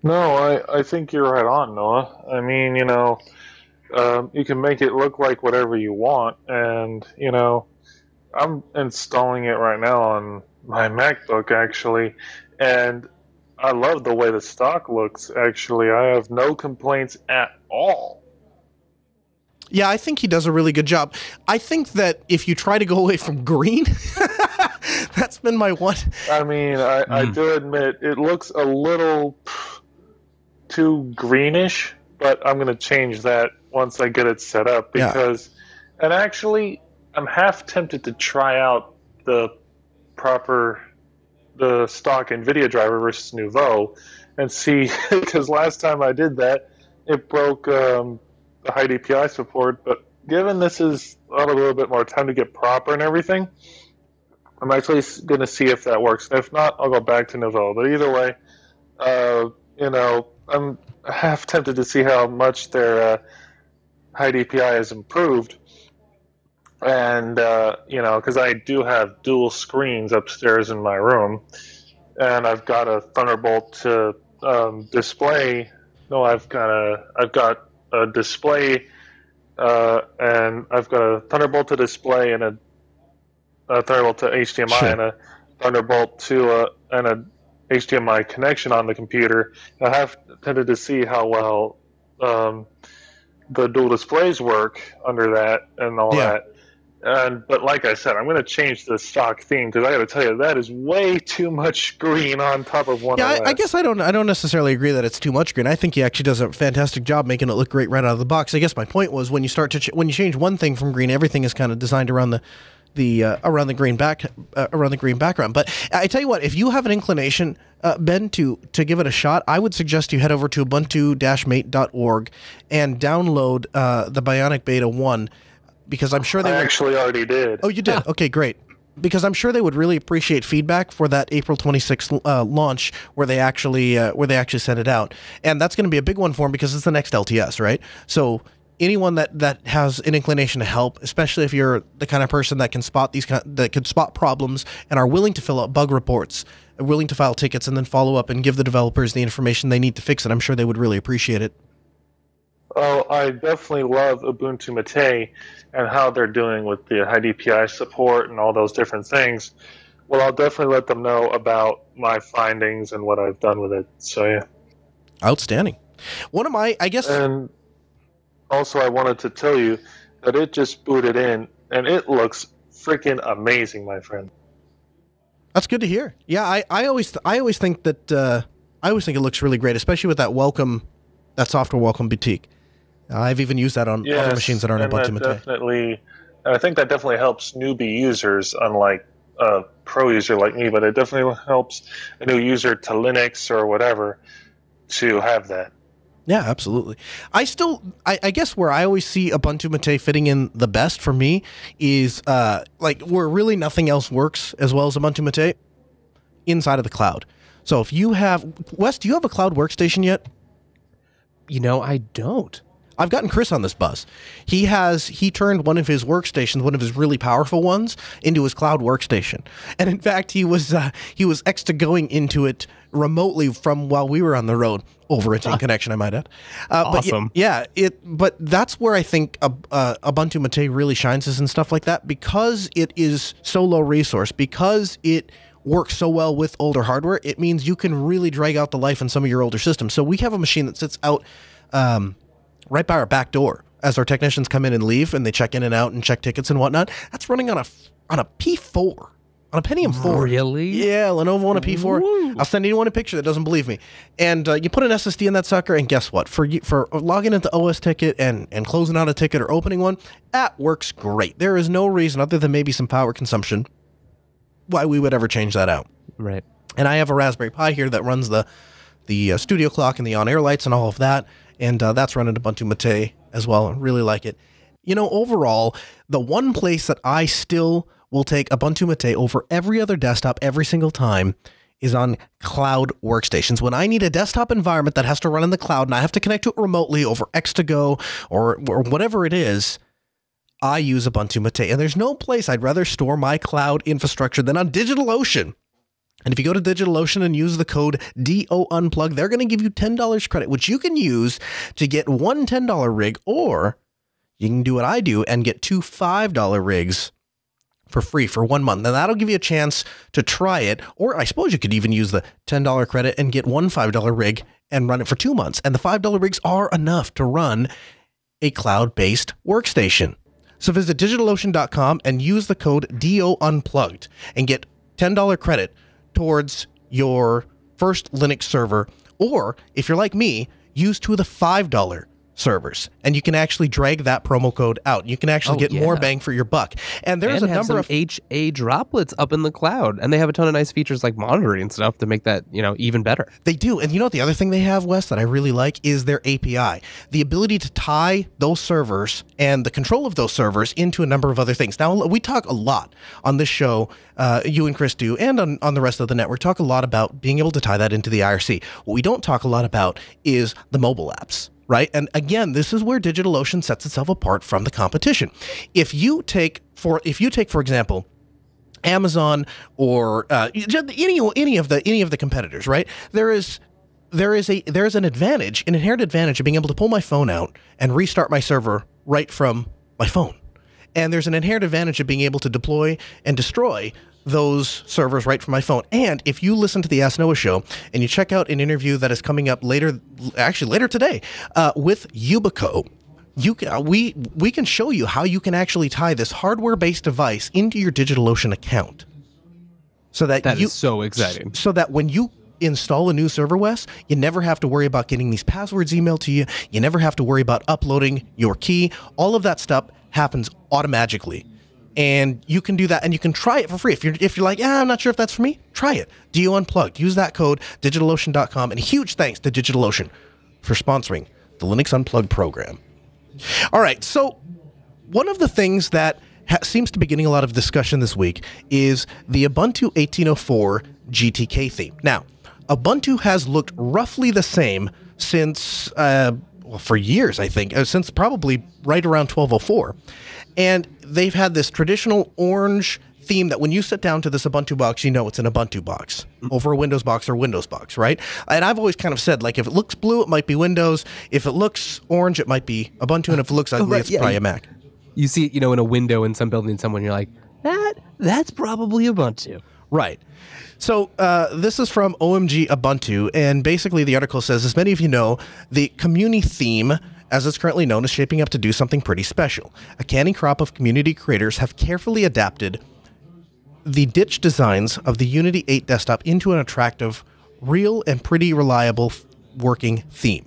No, I think you're right on, Noah. I mean, you can make it look like whatever you want, and, I'm installing it right now on my MacBook, actually, and I love the way the stock looks, actually. I have no complaints at all.
Yeah, I think he does a really good job. I think that if you try to go away from green, that's been my one.
I mean, I do admit it looks a little too greenish, but I'm going to change that once I get it set up because, and actually, I'm half tempted to try out the stock NVIDIA driver versus Nouveau and see, because last time I did that, it broke the high DPI support, but given this is a little bit more time to get proper and everything, I'm actually going to see if that works. If not, I'll go back to Nouveau. But either way, I'm half tempted to see how much their high DPI has improved. And, because I do have dual screens upstairs in my room, and I've got a Thunderbolt to display. No, I've got a display, and I've got a Thunderbolt to display and a Thunderbolt to HDMI and a Thunderbolt to and a HDMI connection on the computer. I have tended to see how well the dual displays work under that and all that. But like I said, I'm going to change the stock theme because I got to tell you that is way too much green on top of one.
Yeah, I guess I don't necessarily agree that it's too much green. I think he actually does a fantastic job making it look great right out of the box. I guess my point was when you change one thing from green, everything is kind of designed around around the green background. But I tell you what, if you have an inclination, Ben, to give it a shot, I would suggest you head over to ubuntu-mate.org and download the Bionic Beta 1, because I'm sure they
actually already did.
Oh, you did? Okay, great. Because I'm sure they would really appreciate feedback for that April 26th launch where they actually sent it out. And that's going to be a big one for them because it's the next LTS, right? So anyone that has an inclination to help, especially if you're the kind of person that can spot problems and are willing to fill out bug reports, willing to file tickets and then follow up and give the developers the information they need to fix it, I'm sure they would really appreciate it.
Oh, I definitely love Ubuntu MATE and how they're doing with the high DPI support and all those different things. Well, I'll definitely let them know about my findings and what I've done with it. So, yeah.
Outstanding. One of my, I guess...
And also, I wanted to tell you that it just booted in, and it looks freaking amazing, my friend.
That's good to hear. Yeah, I always think that it looks really great, especially with that software welcome boutique. I've even used that on other machines that aren't Ubuntu MATE.
Definitely, I think that definitely helps newbie users, unlike a pro user like me. But it definitely helps a new user to Linux or whatever to have that.
Yeah, absolutely. I guess where I always see Ubuntu MATE fitting in the best for me is where really nothing else works as well as Ubuntu MATE, inside of the cloud. So if you have, Wes, do you have a cloud workstation yet?
I don't.
I've gotten Chris on this bus. He turned one of his workstations, one of his really powerful ones, into his cloud workstation. And in fact, he was going into it remotely from while we were on the road over a Ting connection, I might add.
Awesome.
But that's where I think Ubuntu MATE really shines is in stuff like that, because it is so low resource, because it works so well with older hardware. It means you can really drag out the life in some of your older systems. So we have a machine that sits out right by our back door as our technicians come in and leave, and they check in and out and check tickets and whatnot. That's running on a P4, on a Pentium 4.
Really?
Yeah, Lenovo on a P4.
Woo.
I'll send anyone a picture that doesn't believe me. And you put an SSD in that sucker, and guess what? For logging into OS ticket and closing out a ticket or opening one, that works great. There is no reason, other than maybe some power consumption, why we would ever change that out.
Right.
And I have a Raspberry Pi here that runs the studio clock and the on-air lights and all of that. And that's running Ubuntu MATE as well. I really like it. Overall, the one place that I still will take Ubuntu MATE over every other desktop every single time is on cloud workstations. When I need a desktop environment that has to run in the cloud and I have to connect to it remotely over X2Go or whatever it is, I use Ubuntu MATE. And there's no place I'd rather store my cloud infrastructure than on DigitalOcean. And if you go to DigitalOcean and use the code DOUnplug, they're going to give you $10 credit, which you can use to get one $10 rig, or you can do what I do and get two $5 rigs for free for 1 month. Now, that'll give you a chance to try it, or I suppose you could even use the $10 credit and get one $5 rig and run it for 2 months. And the $5 rigs are enough to run a cloud-based workstation. So visit DigitalOcean.com and use the code DOUnplugged and get $10 credit towards your first Linux server, or if you're like me, use two of the $5 servers, and you can actually drag that promo code out. You can actually get more bang for your buck. And there's a number of
HA droplets up in the cloud, and they have a ton of nice features like monitoring and stuff to make that even better.
They do. And the other thing they have, Wes, that I really like is their API, the ability to tie those servers and the control of those servers into a number of other things. Now, we talk a lot on this show, you and Chris do, and on the rest of the network, talk a lot about being able to tie that into the IRC. What we don't talk a lot about is the mobile apps. Right? And again, this is where DigitalOcean sets itself apart from the competition. If you take, for example, Amazon or any of the competitors, right? There's an advantage, an inherent advantage of being able to pull my phone out and restart my server right from my phone. And there's an inherent advantage of being able to deploy and destroy those servers right from my phone. And if you listen to the Ask Noah show and you check out an interview that is coming up later today with Yubico, we can show you how you can actually tie this hardware-based device into your DigitalOcean account. So that
is so exciting.
So that when you install a new server, Wes, you never have to worry about getting these passwords emailed to you. You never have to worry about uploading your key. All of that stuff happens automatically And you can do that, and you can try it for free. If you're like, I'm not sure if that's for me, try it. Do Unplugged. Use that code, DigitalOcean.com. And a huge thanks to DigitalOcean for sponsoring the Linux Unplugged program. All right, so one of the things that seems to be getting a lot of discussion this week is the Ubuntu 1804 GTK theme. Now, Ubuntu has looked roughly the same since, for years, I think, since probably right around 1204. And they've had this traditional orange theme that when you sit down to this Ubuntu box, you know it's an Ubuntu box over a Windows box or Windows box, right? And I've always kind of said, like, if it looks blue, it might be Windows. If it looks orange, it might be Ubuntu. And if it looks ugly, it's probably a Mac.
You see it, in a window in some building somewhere, and you're like, that's probably Ubuntu.
Right. So this is from OMG Ubuntu, and basically the article says, as many of you know, the CommuniTheme, as it's currently known, is shaping up to do something pretty special. A canny crop of community creators have carefully adapted the ditch designs of the Unity 8 desktop into an attractive, real, and pretty reliable working theme.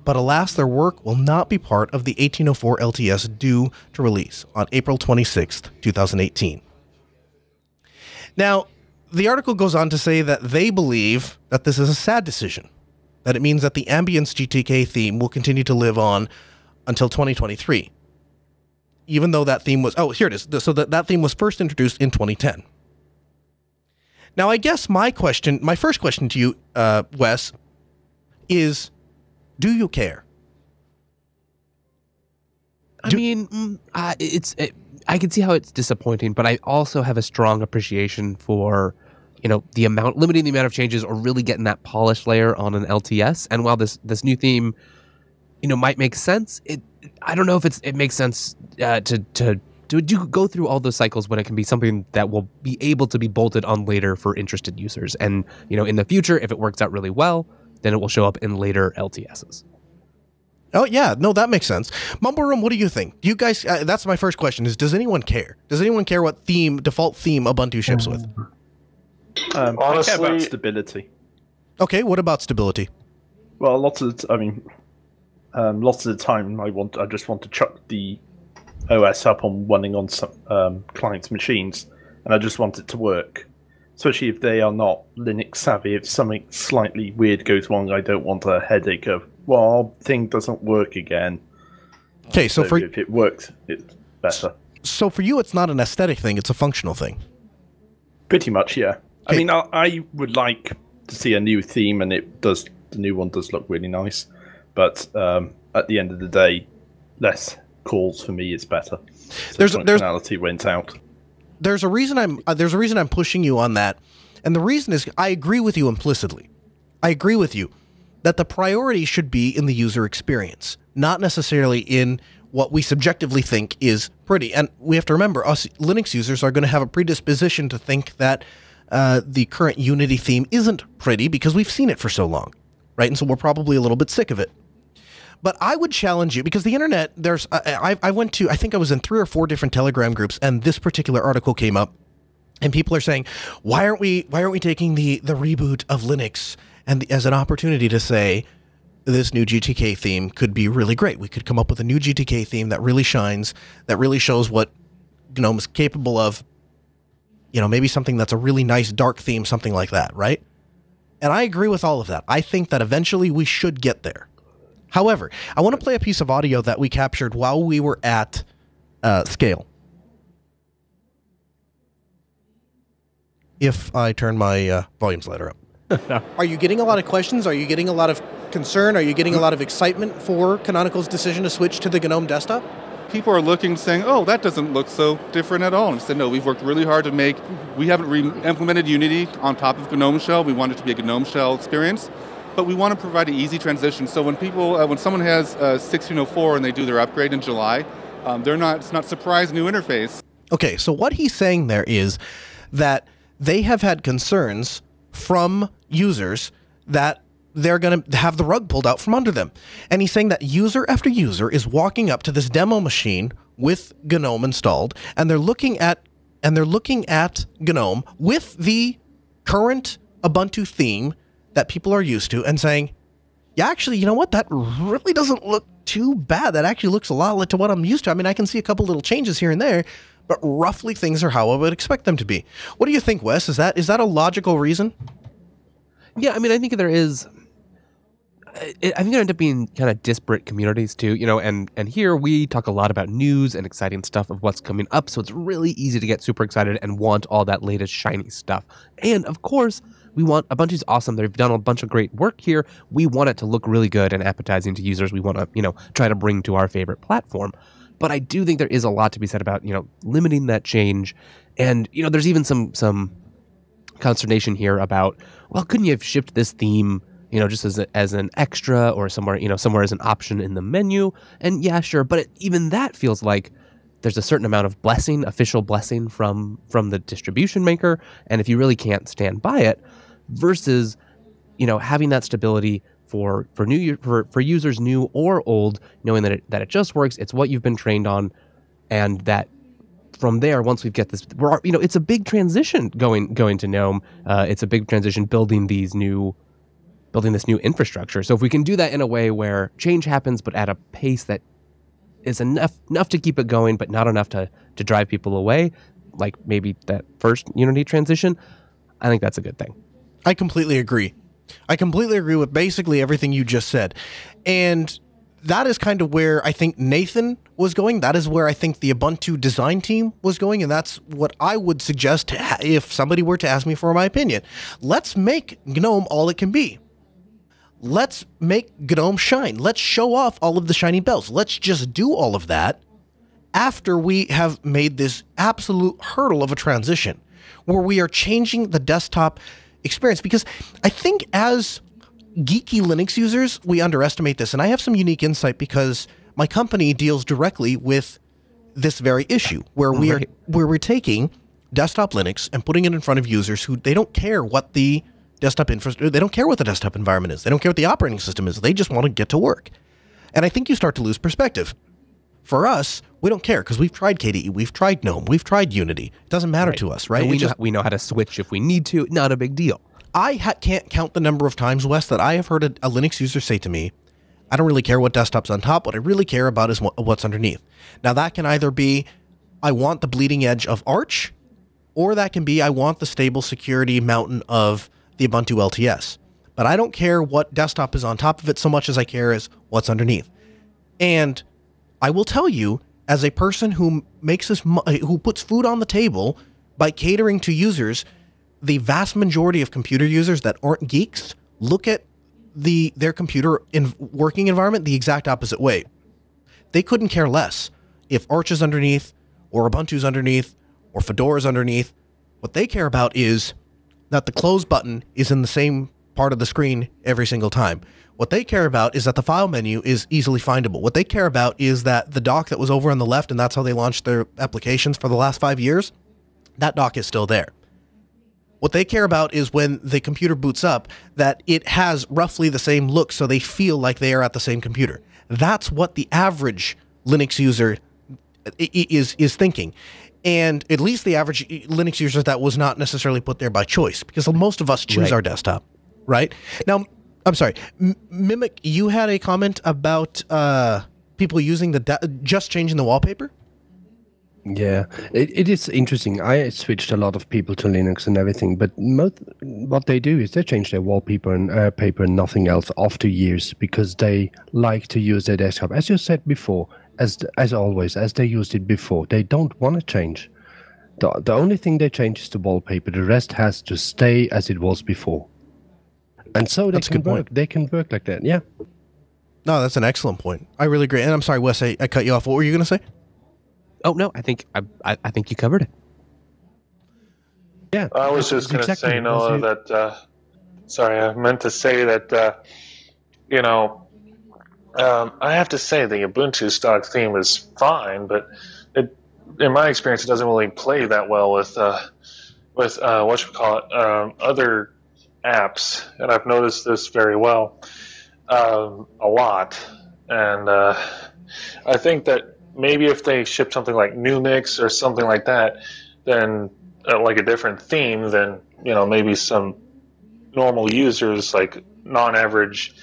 But alas, their work will not be part of the 1804 LTS due to release on April 26th, 2018. Now, the article goes on to say that they believe that this is a sad decision, that it means that the Ambience GTK theme will continue to live on until 2023, even though that theme was, here it is, so that theme was first introduced in 2010. Now, I guess my first question to you, Wes, is, do you care?
I can see how it's disappointing, but I also have a strong appreciation for, limiting the amount of changes or really getting that polished layer on an LTS. And while this new theme, might make sense, I don't know if it makes sense to go through all those cycles when it can be something that will be able to be bolted on later for interested users. And, in the future, if it works out really well, then it will show up in later LTSs.
Oh, yeah. No, that makes sense. Mumble Room, what do you think? Do you guys, that's my first question, is does anyone care? Does anyone care what default theme Ubuntu ships with?
Honestly, I care about stability.
Okay, what about stability?
Well, lots of the time I just want to chuck the OS up on running on some clients' machines, and I just want it to work. Especially if they are not Linux savvy. If something slightly weird goes wrong, I don't want a headache of, thing doesn't work again.
Okay, so
if it works, it's better.
So for you, it's not an aesthetic thing; it's a functional thing.
Pretty much, yeah.
Okay.
I mean, I would like to see a new theme, and the new one does look really nice. But at the end of the day, less calls for me is better. So functionality went out.
There's a reason I'm pushing you on that, and the reason is I agree with you implicitly. I agree with you that the priority should be in the user experience, not necessarily in what we subjectively think is pretty. And we have to remember, us Linux users are going to have a predisposition to think that the current Unity theme isn't pretty because we've seen it for so long, right? And so we're probably a little bit sick of it. But I would challenge you, because the internet, I think I was in 3 or 4 different Telegram groups, and this particular article came up, and people are saying, why aren't we taking the reboot of Linux and as an opportunity to say this new GTK theme could be really great. We could come up with a new GTK theme that really shines, that really shows what GNOME is capable of. Maybe something that's a really nice dark theme, something like that, right? And I agree with all of that. I think that eventually we should get there. However, I want to play a piece of audio that we captured while we were at Scale. If I turn my volume slider up. Are you getting a lot of questions? Are you getting a lot of concern? Are you getting a lot of excitement for Canonical's decision to switch to the GNOME desktop?
People are looking, saying, oh, that doesn't look so different at all. And I said, no, we've worked really hard to we haven't re-implemented Unity on top of GNOME Shell. We want it to be a GNOME Shell experience. But we want to provide an easy transition. So when someone has 1604 and they do their upgrade in July, it's not surprise new interface.
Okay, so what he's saying there is that they have had concerns from users that they're going to have the rug pulled out from under them. And he's saying that user after user is walking up to this demo machine with GNOME installed, and they're looking at GNOME with the current Ubuntu theme that people are used to and saying, yeah, actually, you know what? That really doesn't look too bad. That actually looks a lot to what I'm used to. I mean, I can see a couple little changes here and there, but roughly things are how I would expect them to be. What do you think, Wes? Is that a logical reason?
Yeah, I mean, I think there is. I think there end up being kind of disparate communities too, and here we talk a lot about news and exciting stuff of what's coming up, so it's really easy to get super excited and want all that latest shiny stuff. And of course, we want Ubuntu's awesome. They've done a bunch of great work here. We want it to look really good and appetizing to users. We want to, try to bring to our favorite platform. But I do think there is a lot to be said about, limiting that change. And, there's even some consternation here about, well, couldn't you have shipped this theme, just as an extra or somewhere as an option in the menu? And yeah, sure. But even that feels like there's a certain amount of official blessing from the distribution maker. And if you really can't stand by it versus, having that stability for users new or old, knowing that it just works. It's what you've been trained on. And that from there, once we get this, it's a big transition going to GNOME. It's a big transition building this new infrastructure. So if we can do that in a way where change happens, but at a pace that is enough to keep it going, but not enough to drive people away, like maybe that first Unity transition, I think that's a good thing.
I completely agree. With basically everything you just said. And that is kind of where I think Nathan was going. That is where I think the Ubuntu design team was going. And that's what I would suggest if somebody were to ask me for my opinion. Let's make GNOME all it can be. Let's make GNOME shine. Let's show off all of the shiny bells. Let's just do all of that after we have made this absolute hurdle of a transition where we are changing the desktop experience. Because I think as geeky Linux users, we underestimate this. And I have some unique insight because my company deals directly with this very issue where we're taking desktop Linux and putting it in front of users who they don't care what the desktop infrastructure, they don't care what the desktop environment is. They don't care what the operating system is. They just want to get to work. And I think you start to lose perspective. For us, we don't care because we've tried KDE, we've tried GNOME, we've tried Unity. It doesn't matter to us, right?
We know how to switch if we need to. Not a big deal.
I can't count the number of times, Wes, that I have heard a Linux user say to me, I don't really care what desktop's on top. What I really care about is what's underneath. Now, that can either be, I want the bleeding edge of Arch, or that can be, I want the stable security mountain of the Ubuntu LTS. But I don't care what desktop is on top of it so much as I care is what's underneath. And I will tell you, as a person who who puts food on the table by catering to users, the vast majority of computer users that aren't geeks look at their computer working environment the exact opposite way. They couldn't care less if Arch is underneath, or Ubuntu's underneath, or Fedora's underneath. What they care about is that the close button is in the same part of the screen every single time. What they care about is that the file menu is easily findable. What they care about is that the dock that was over on the left, and that's how they launched their applications for the last 5 years, that dock is still there. What they care about is when the computer boots up, that it has roughly the same look so they feel like they are at the same computer. That's what the average Linux user is thinking. And at least the average Linux user, that was not necessarily put there by choice, because most of us choose our desktop, right? Now, I'm sorry, Mimic, you had a comment about people using just changing the wallpaper?
Yeah, it is interesting. I switched a lot of people to Linux and everything, but what they do is they change their wallpaper and paper and nothing else after years because they like to use their desktop. As you said before, as always, as they used it before, they don't want to change. The only thing they change is the wallpaper. The rest has to stay as it was before. And so they can work. They can work like that. Yeah.
No, that's an excellent point. I really agree. And I'm sorry, Wes, I cut you off. What were you going to say?
Oh no, I think you covered it.
Yeah,
I was just going to say, Noah, that. Sorry, I meant to say that. I have to say the Ubuntu stock theme is fine, but in my experience, it doesn't really play that well with other apps, and I've noticed this very well a lot. And I think that maybe if they ship something like Numix or something like that, then like a different theme, then maybe some normal users, like non-average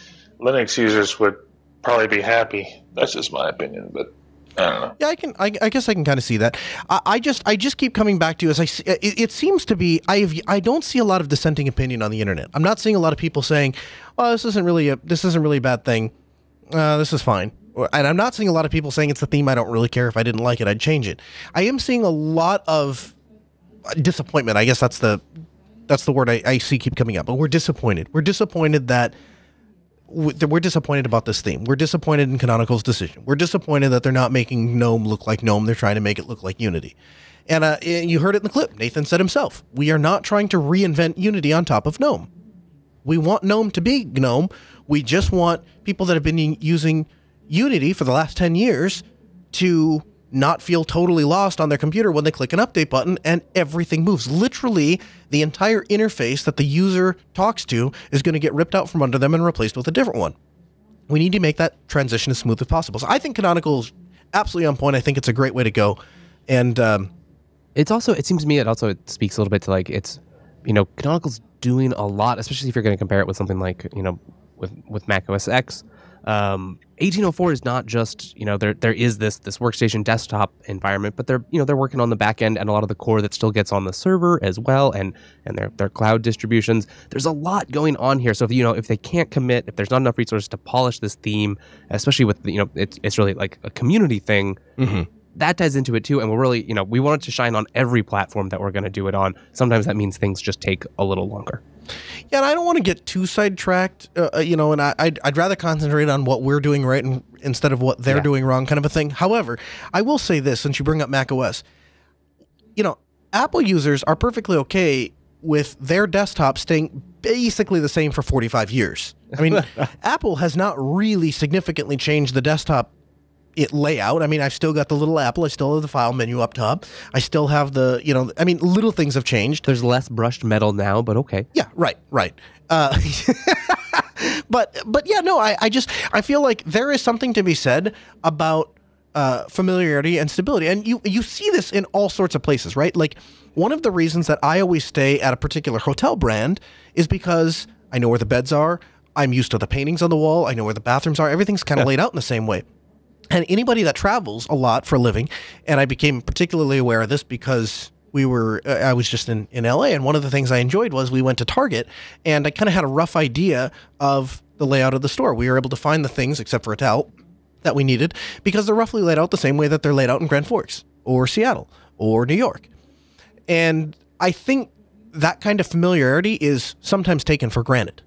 Linux users, would probably be happy. That's just my opinion, but
Yeah, I guess I can kind of see that. I just keep coming back to, it seems to be, I don't see a lot of dissenting opinion on the internet. I'm not seeing a lot of people saying, "Oh, this isn't really a bad thing. This is fine." And I'm not seeing a lot of people saying it's a theme I don't really care. If I didn't like it, I'd change it. I am seeing a lot of disappointment. I guess that's the word I see keep coming up. But we're disappointed. We're disappointed that we're disappointed about this theme. We're disappointed in Canonical's decision. We're disappointed that they're not making GNOME look like GNOME. They're trying to make it look like Unity. And you heard it in the clip. Nathan said himself, we are not trying to reinvent Unity on top of GNOME. We want GNOME to be GNOME. We just want people that have been using Unity for the last 10 years to not feel totally lost on their computer when they click an update button and everything moves. Literally, the entire interface that the user talks to is going to get ripped out from under them and replaced with a different one. We need to make that transition as smooth as possible. So I think Canonical is absolutely on point. I think it's a great way to go. And
it seems to me it speaks a little bit to like, it's, Canonical's doing a lot, especially if you're going to compare it with something like, with Mac OS X. 1804 is not just, there is this workstation desktop environment, but they're working on the back end and a lot of the core that still gets on the server as well, and their cloud distributions. There's a lot going on here. So if they can't commit, if there's not enough resources to polish this theme, especially with it's really like a community thing. Mm-hmm. That ties into it too, and we're really, we want it to shine on every platform that we're going to do it on. Sometimes that means things just take a little longer.
Yeah, and I don't want to get too sidetracked, and I'd rather concentrate on what we're doing right instead of what they're doing wrong, kind of a thing. However, I will say this, since you bring up Mac OS, Apple users are perfectly okay with their desktop staying basically the same for 45 years. I mean, Apple has not really significantly changed the desktop layout. I mean, I've still got the little Apple. I still have the file menu up top. I still have the, little things have changed.
There's less brushed metal now, but okay.
Yeah, right. But yeah, no, I feel like there is something to be said about familiarity and stability. And you see this in all sorts of places, right? Like, one of the reasons that I always stay at a particular hotel brand is because I know where the beds are. I'm used to the paintings on the wall. I know where the bathrooms are. Everything's kind of laid out in the same way. And anybody that travels a lot for a living, and I became particularly aware of this because I was just in LA, and one of the things I enjoyed was we went to Target, and I kind of had a rough idea of the layout of the store. We were able to find the things, except for a towel, that we needed, because they're roughly laid out the same way that they're laid out in Grand Forks, or Seattle, or New York. And I think that kind of familiarity is sometimes taken for granted.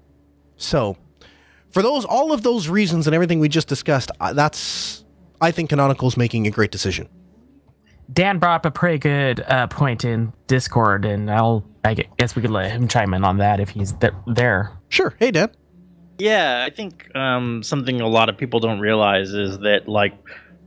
So, for all of those reasons and everything we just discussed, I think Canonical's making a great decision.
Dan brought up a pretty good point in Discord, and I guess we could let him chime in on that if he's there.
Sure. Hey, Dan.
Yeah, I think something a lot of people don't realize is that, like,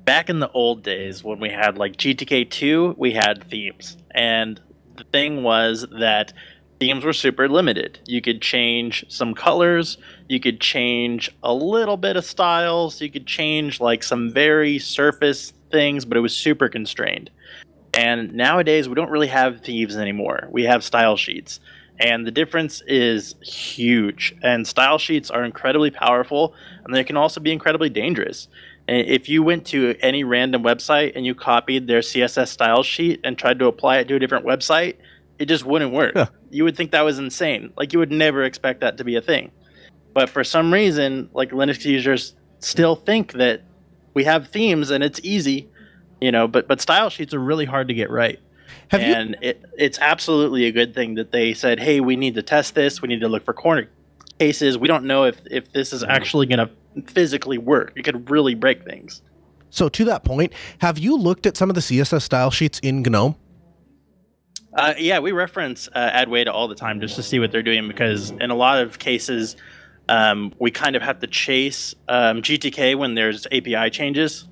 back in the old days when we had, like, GTK 2, we had themes. And the thing was that themes were super limited. You could change some colors, you could change a little bit of styles, you could change like some very surface things, but it was super constrained. And nowadays we don't really have themes anymore. We have style sheets. And the difference is huge. And style sheets are incredibly powerful, and they can also be incredibly dangerous. If you went to any random website and you copied their CSS style sheet and tried to apply it to a different website, it just wouldn't work. Yeah. You would think that was insane. Like, you would never expect that to be a thing. But for some reason, like, Linux users still think that we have themes and it's easy, but style sheets are really hard to get right. It's absolutely a good thing that they said, hey, we need to test this. We need to look for corner cases. We don't know if this is actually going to physically work. It could really break things.
So to that point, have you looked at some of the CSS style sheets in GNOME?
Yeah, we reference AdWata all the time just to see what they're doing, because in a lot of cases, we kind of have to chase GTK when there's API changes.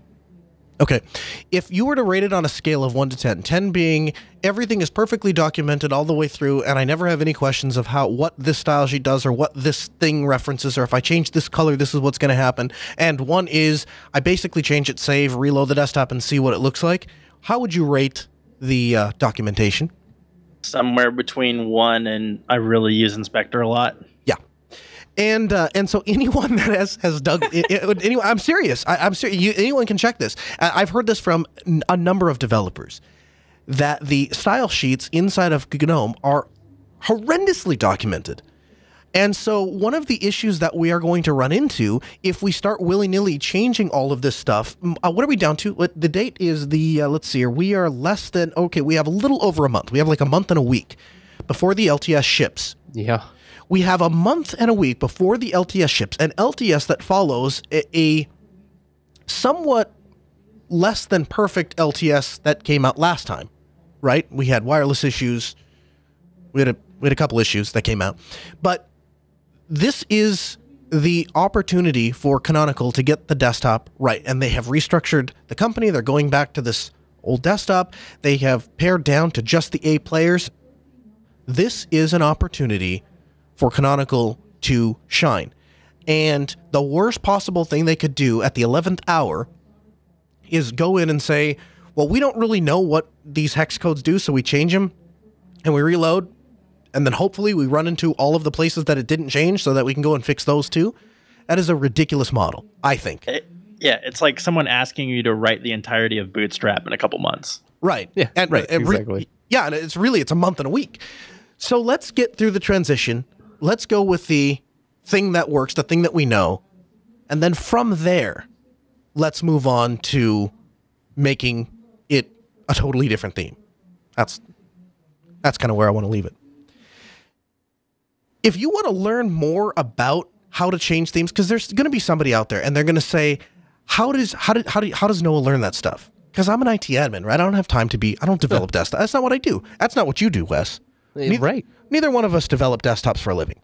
Okay. If you were to rate it on a scale of 1 to 10, 10 being everything is perfectly documented all the way through, and I never have any questions of what this style sheet does or what this thing references, or if I change this color, this is what's going to happen, and 1 is I basically change it, save, reload the desktop, and see what it looks like, how would you rate the documentation?
Somewhere between 1 and I really use Inspector a lot.
Yeah. And so anyone that has dug, anyone, I'm serious. I'm serious. Anyone can check this. I've heard this from a number of developers that the style sheets inside of GNOME are horrendously documented. And so one of the issues that we are going to run into if we start willy-nilly changing all of this stuff, what are we down to? The date is the, let's see here, we are less than, okay, we have a little over a month. We have like a month and a week before the LTS ships.
Yeah.
We have a month and a week before the LTS ships, an LTS that follows a somewhat less than perfect LTS that came out last time, right? We had wireless issues. We had a couple issues that came out. But this is the opportunity for Canonical to get the desktop right. And they have restructured the company. They're going back to this old desktop. They have pared down to just the A players. This is an opportunity for Canonical to shine. And the worst possible thing they could do at the 11th hour is go in and say, well, we don't really know what these hex codes do, so we change them and we reload. And then hopefully we run into all of the places that it didn't change so that we can go and fix those too. That is a ridiculous model, I think.
It's like someone asking you to write the entirety of Bootstrap in a couple months.
Right.
Yeah,
and,
right, exactly.
Yeah, and it's a month and a week. So let's get through the transition. Let's go with the thing that works, the thing that we know. And then from there, let's move on to making it a totally different theme. That's kind of where I want to leave it. If you want to learn more about how to change themes, because there's going to be somebody out there and they're going to say, how does Noah learn that stuff? Because I'm an IT admin, right? I don't have time I don't develop desktop. That's not what I do. That's not what you do, Wes.
Right.
Neither one of us develop desktops for a living.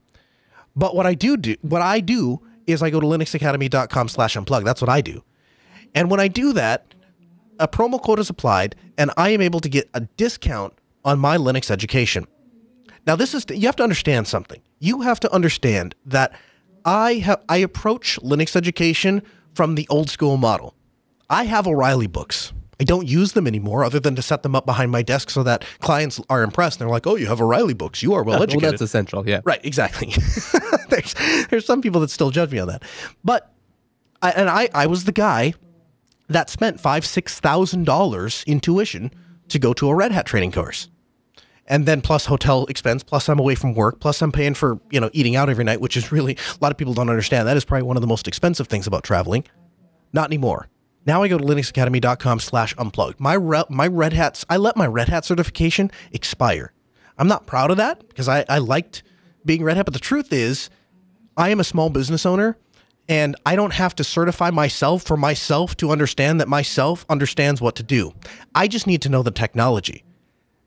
But what I do is I go to linuxacademy.com/unplugged. That's what I do. And when I do that, a promo code is applied and I am able to get a discount on my Linux education. Now, you have to understand something. You have to understand that I approach Linux education from the old school model. I have O'Reilly books. I don't use them anymore other than to set them up behind my desk so that clients are impressed. They're like, oh, you have O'Reilly books. You are well educated.
Well, that's essential, yeah.
Right, exactly. There's some people that still judge me on that. But I was the guy that spent $5,000-$6,000 in tuition to go to a Red Hat training course. And then plus hotel expense, plus I'm away from work, plus I'm paying for, eating out every night, which is really, a lot of people don't understand. That is probably one of the most expensive things about traveling. Not anymore. Now I go to linuxacademy.com/unplugged. My Red Hats, I let my Red Hat certification expire. I'm not proud of that because I liked being Red Hat, but the truth is I am a small business owner and I don't have to certify myself for myself to understand that myself understands what to do. I just need to know the technology.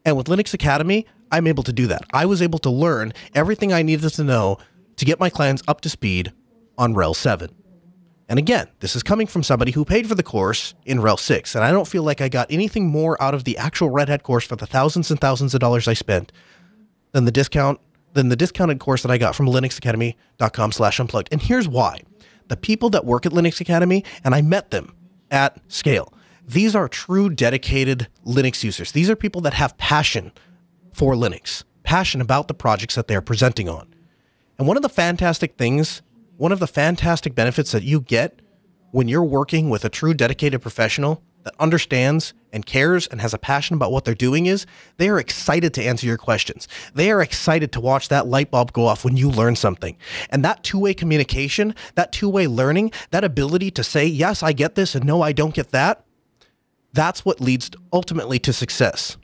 And with Linux Academy, I'm able to do that. I was able to learn everything I needed to know to get my clients up to speed on RHEL 7. And again, this is coming from somebody who paid for the course in RHEL 6, and I don't feel like I got anything more out of the actual Red Hat course for the thousands and thousands of dollars I spent than the discounted course that I got from linuxacademy.com/unplugged. And here's why. The people that work at Linux Academy, and I met them at scale, these are true dedicated Linux users. These are people that have passion for Linux, passion about the projects that they're presenting on. And one of the fantastic benefits that you get when you're working with a true dedicated professional that understands and cares and has a passion about what they're doing is they are excited to answer your questions. They are excited to watch that light bulb go off when you learn something. And that two-way communication, that two-way learning, that ability to say, yes, I get this, and no, I don't get that, that's what leads ultimately to success.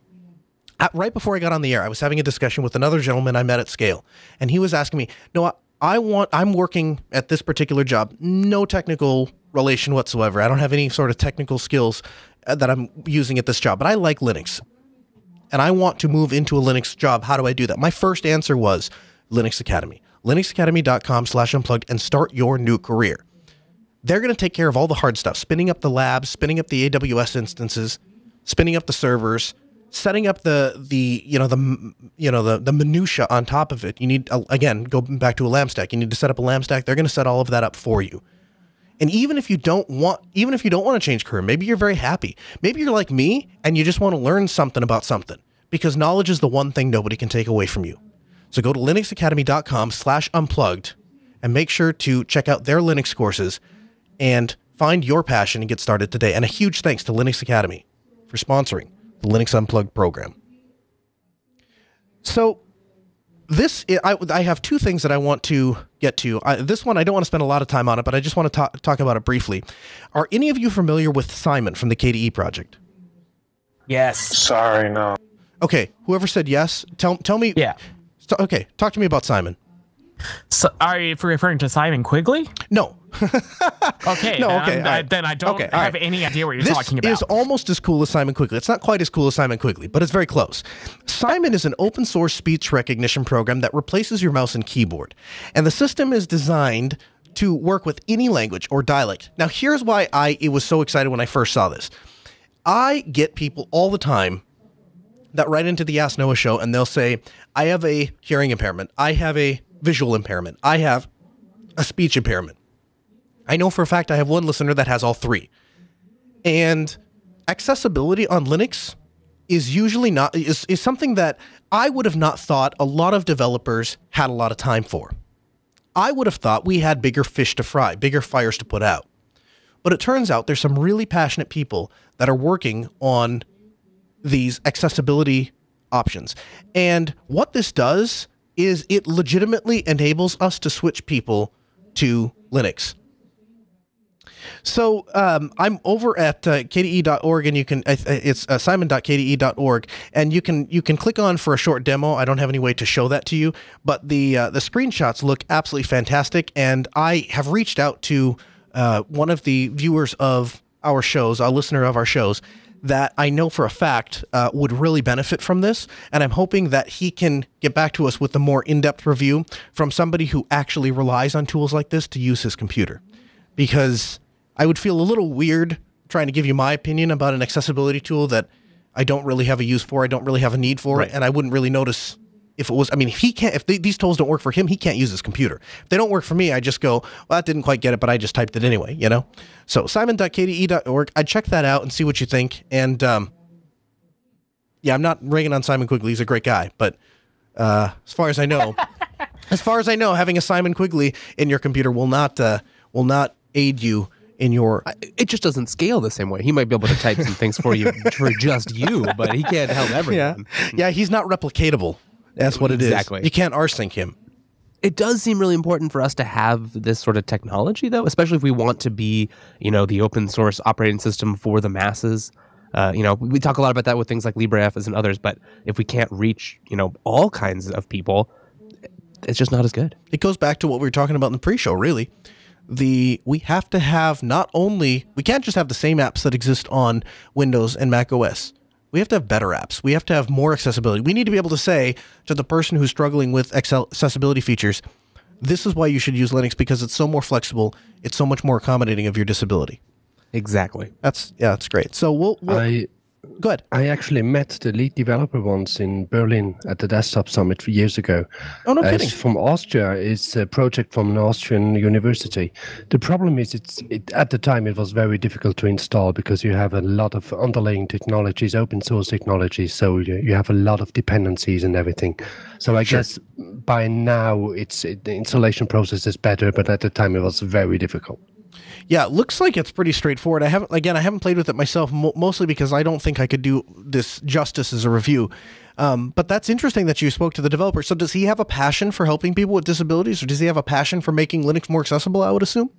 Right before I got on the air, I was having a discussion with another gentleman I met at Scale, and he was asking me, no, I'm working at this particular job, no technical relation whatsoever. I don't have any sort of technical skills that I'm using at this job, but I like Linux, and I want to move into a Linux job. How do I do that? My first answer was Linux Academy, linuxacademy.com/unplugged, and start your new career. They're going to take care of all the hard stuff, spinning up the labs, spinning up the AWS instances, spinning up the servers, setting up the minutia on top of it. You need, again, go back to a LAMP stack. You need to set up a LAMP stack. They're going to set all of that up for you. And even if you don't want to change career, maybe you're very happy. Maybe you're like me and you just want to learn something about something, because knowledge is the one thing nobody can take away from you. So go to linuxacademy.com/unplugged and make sure to check out their Linux courses and find your passion and get started today. And a huge thanks to Linux Academy for sponsoring the Linux Unplugged program. So I have two things that I want to get to. This one, I don't want to spend a lot of time on it, but I just want to talk about it briefly. Are any of you familiar with Simon from the KDE project?
Yes.
Sorry, no.
Okay, whoever said yes, tell me.
Yeah.
Okay, talk to me about Simon.
So, are you referring to Simon Quigley?
No.
Okay.
No, okay.
Then I don't have any idea what you're talking about.
This is almost as cool as Simon Quigley. It's not quite as cool as Simon Quigley, but it's very close. Simon is an open source speech recognition program that replaces your mouse and keyboard. And the system is designed to work with any language or dialect. Now, here's why it was so excited when I first saw this. I get people all the time that write into the Ask Noah show and they'll say, I have a hearing impairment. I have a visual impairment. I have a speech impairment. I know for a fact I have one listener that has all three. And accessibility on Linux is usually is something that I would have not thought a lot of developers had a lot of time for. I would have thought we had bigger fish to fry, bigger fires to put out. But it turns out there's some really passionate people that are working on these accessibility options. And what this does is it legitimately enables us to switch people to Linux. So I'm over at kde.org, and you can it's simon.kde.org, and you can click on for a short demo. I don't have any way to show that to you, but the screenshots look absolutely fantastic, and I have reached out to one of the viewers of our shows, a listener of our shows, that I know for a fact would really benefit from this, and I'm hoping that he can get back to us with a more in-depth review from somebody who actually relies on tools like this to use his computer. Because I would feel a little weird trying to give you my opinion about an accessibility tool that I don't really have a use for, I don't really have a need for, and I wouldn't really notice if it was, I mean, if these tools don't work for him, he can't use his computer. If they don't work for me, I just go, well, that didn't quite get it, but I just typed it anyway, you know? So simon.kde.org, I'd check that out and see what you think. And yeah, I'm not ragging on Simon Quigley, he's a great guy, but as far as I know, having a Simon Quigley in your computer will not aid you in your...
It just doesn't scale the same way. He might be able to type some things for you, for just you, but he can't help everyone.
Yeah, he's not replicatable. That's what it is.
Exactly.
You can't rsync him.
It does seem really important for us to have this sort of technology, though, especially if we want to be, the open source operating system for the masses. We talk a lot about that with things like LibreOffice and others, but if we can't reach, all kinds of people, it's just not as good.
It goes back to what we were talking about in the pre-show, really. We have to have we can't just have the same apps that exist on Windows and Mac OS. We have to have better apps. We have to have more accessibility. We need to be able to say to the person who's struggling with accessibility features, this is why you should use Linux, because it's so more flexible. It's so much more accommodating of your disability.
Exactly.
That's great. So we'll go ahead.
I actually met the lead developer once in Berlin at the Desktop Summit years ago.
Oh, no kidding.
It's from Austria. It's a project from an Austrian university. The problem is, at the time it was very difficult to install because you have a lot of underlying technologies, open source technologies, so you have a lot of dependencies and everything. So I guess by now the installation process is better, but at the time it was very difficult.
Yeah, it looks like it's pretty straightforward. I haven't played with it myself, mostly because I don't think I could do this justice as a review. But that's interesting that you spoke to the developer. So does he have a passion for helping people with disabilities, or does he have a passion for making Linux more accessible, I would assume?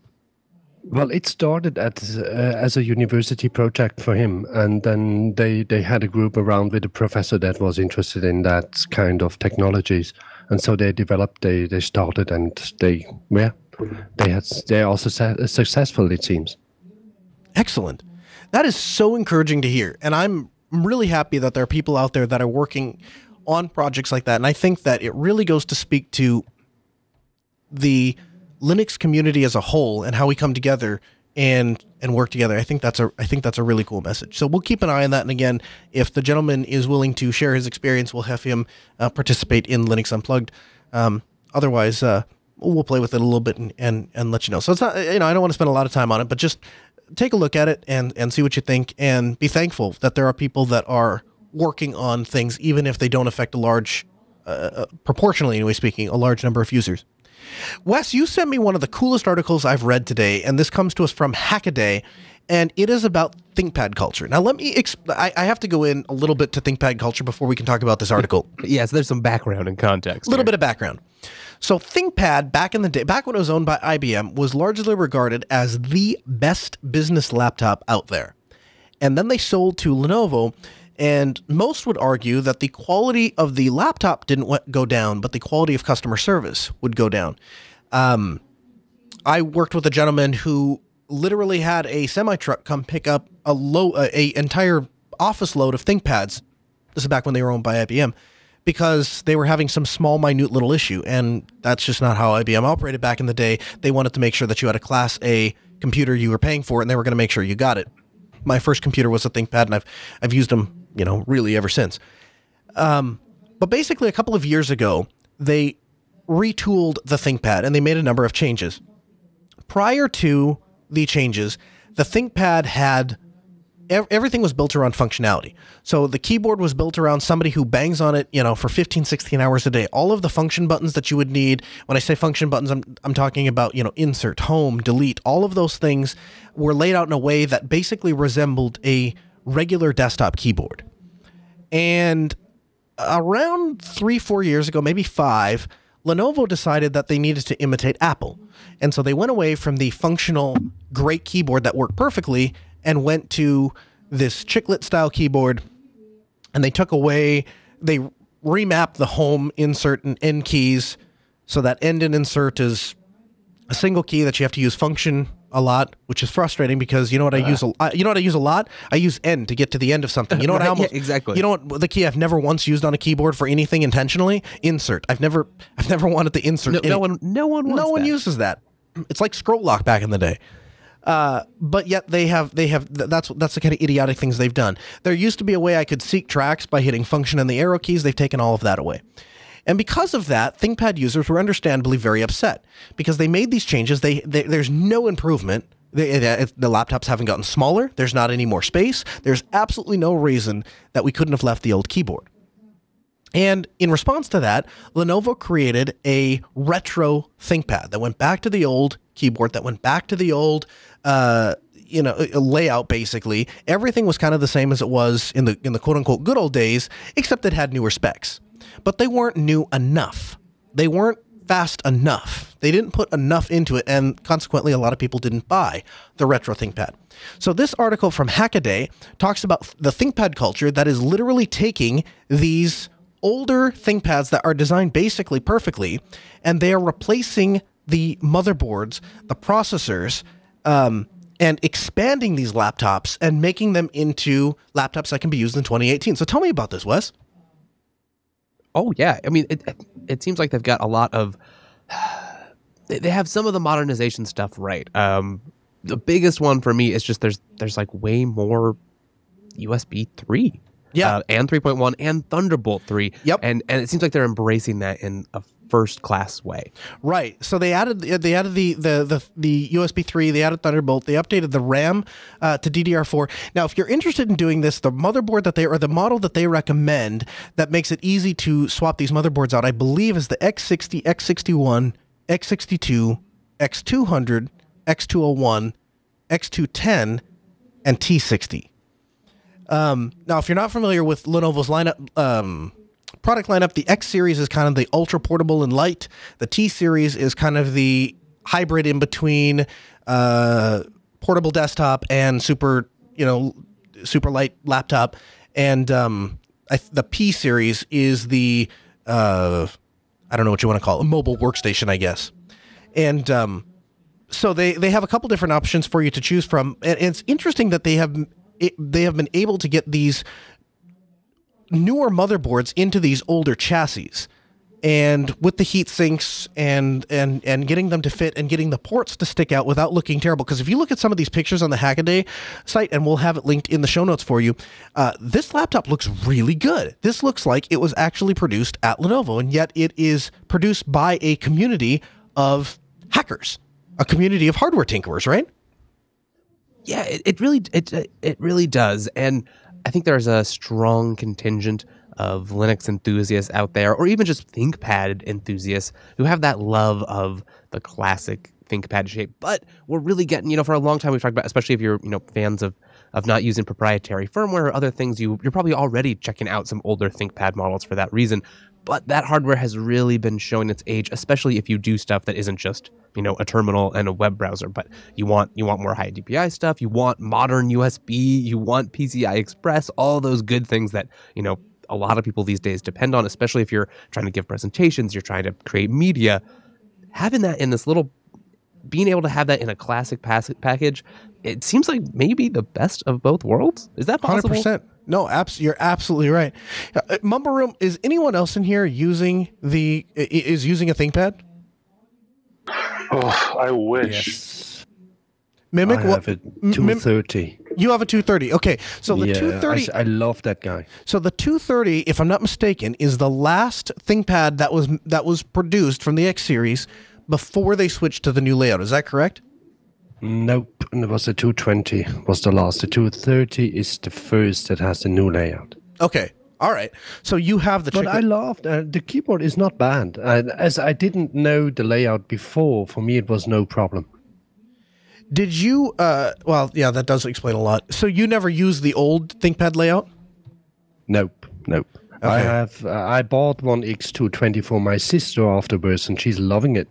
Well, it started as a university project for him, and then they had a group around with a professor that was interested in that kind of technologies. And so they developed, they started, and they're also successful, it seems.
Excellent. That is so encouraging to hear. And I'm really happy that there are people out there that are working on projects like that. And I think that it really goes to speak to the Linux community as a whole and how we come together and work together. I think that's a really cool message. So we'll keep an eye on that. And again, if the gentleman is willing to share his experience, we'll have him participate in Linux Unplugged. Otherwise, we'll play with it a little bit and let you know. So it's not, I don't want to spend a lot of time on it, but just take a look at it and see what you think, and be thankful that there are people that are working on things, even if they don't affect a large, proportionally anyway speaking, a large number of users. Wes, you sent me one of the coolest articles I've read today, and this comes to us from Hackaday, and it is about ThinkPad culture. Now, let me I have to go in a little bit to ThinkPad culture before we can talk about this article.
Yes, there's some background and context.
A little bit of background. So ThinkPad, back in the day, back when it was owned by IBM, was largely regarded as the best business laptop out there. And then they sold to Lenovo, and most would argue that the quality of the laptop didn't go down, but the quality of customer service would go down. I worked with a gentleman who literally had a semi-truck come pick up a entire office load of ThinkPads. This is back when they were owned by IBM, because they were having some small, minute little issue, and that's just not how IBM operated back in the day. They wanted to make sure that you had a Class A computer you were paying for, and they were going to make sure you got it. My first computer was a ThinkPad, and I've used them, really ever since. But basically, a couple of years ago, they retooled the ThinkPad, and they made a number of changes. Prior to the changes, the ThinkPad had everything was built around functionality. So the keyboard was built around somebody who bangs on it, for 15, 16 hours a day. All of the function buttons that you would need, when I say function buttons, I'm talking about, insert, home, delete, all of those things were laid out in a way that basically resembled a regular desktop keyboard. And around 3-4 years ago, maybe 5, Lenovo decided that they needed to imitate Apple. And so they went away from the functional great keyboard that worked perfectly and went to this chiclet style keyboard, and they remapped the home, insert, and end keys so that end and insert is a single key that you have to use function a lot, which is frustrating because I use a lot? I use end to get to the end of something. You know what I almost
exactly.
You know what the key I've never once used on a keyboard for anything intentionally? Insert. I've never wanted to insert.
No one
uses that. It's like scroll lock back in the day. But yet that's the kind of idiotic things they've done. There used to be a way I could seek tracks by hitting function and the arrow keys. They've taken all of that away. And because of that, ThinkPad users were understandably very upset because they made these changes. There's no improvement. The laptops haven't gotten smaller. There's not any more space. There's absolutely no reason that we couldn't have left the old keyboard. And in response to that, Lenovo created a retro ThinkPad that went back to the old keyboard, that went back to the old layout. Basically, everything was kind of the same as it was in the quote unquote good old days, except it had newer specs. But they weren't new enough. They weren't fast enough. They didn't put enough into it, and consequently, a lot of people didn't buy the retro ThinkPad. So this article from Hackaday talks about the ThinkPad culture that is literally taking these older ThinkPads that are designed basically perfectly, and they are replacing the motherboards, the processors, and expanding these laptops and making them into laptops that can be used in 2018. So tell me about this, Wes.
Oh, yeah. I mean, it seems like they've got a lot of... They have some of the modernization stuff right. The biggest one for me is just there's like way more USB 3.
Yeah.
And 3.1 and Thunderbolt 3.
Yep.
And it seems like they're embracing that in a first class way.
Right. So they added the USB 3, they added Thunderbolt, they updated the RAM to DDR4. Now, if you're interested in doing this, the motherboard the model that they recommend that makes it easy to swap these motherboards out, I believe is the X60, X61, X62, X200, X201, X210, and T60. Now, if you're not familiar with Lenovo's product lineup, the X series is kind of the ultra portable and light. The T series is kind of the hybrid in between portable desktop and super light laptop. And the P series is the I don't know what you want to call it, a mobile workstation, I guess. And so they have a couple different options for you to choose from. And it's interesting that they have been able to get these newer motherboards into these older chassis, and with the heat sinks and getting them to fit and getting the ports to stick out without looking terrible. Because if you look at some of these pictures on the Hackaday site, and we'll have it linked in the show notes for you, this laptop looks really good. This looks like it was actually produced at Lenovo, and yet it is produced by a community of hackers, a community of hardware tinkerers, right?
Yeah, it really does. And I think there's a strong contingent of Linux enthusiasts out there, or even just ThinkPad enthusiasts who have that love of the classic ThinkPad shape. But we're really getting, for a long time we've talked about, especially if you're, fans of not using proprietary firmware or other things, you're probably already checking out some older ThinkPad models for that reason. But that hardware has really been showing its age, especially if you do stuff that isn't just, a terminal and a web browser, but you want more high DPI stuff, you want modern USB, you want PCI Express, all those good things that, a lot of people these days depend on, especially if you're trying to give presentations, you're trying to create media. Having that in this being able to have that in a classic package, it seems like maybe the best of both worlds. Is that possible?
100%. No, you're absolutely right. Mumble Room, is anyone else in here using a ThinkPad?
Oh, I wish.
Yes.
Mimic,
I have a 230.
You have a 230. Okay, so the 230.
I love that guy.
So the 230, if I'm not mistaken, is the last ThinkPad that was produced from the X series before they switched to the new layout. Is that correct?
Nope. It was the 220 was the last. The 230 is the first that has the new layout.
Okay. All right. So you have the...
But I loved... the keyboard is not bad. As I didn't know the layout before, for me it was no problem.
Did you... well, yeah, that does explain a lot. So you never used the old ThinkPad layout?
Nope.
Okay.
I bought one X220 for my sister afterwards, and she's loving it.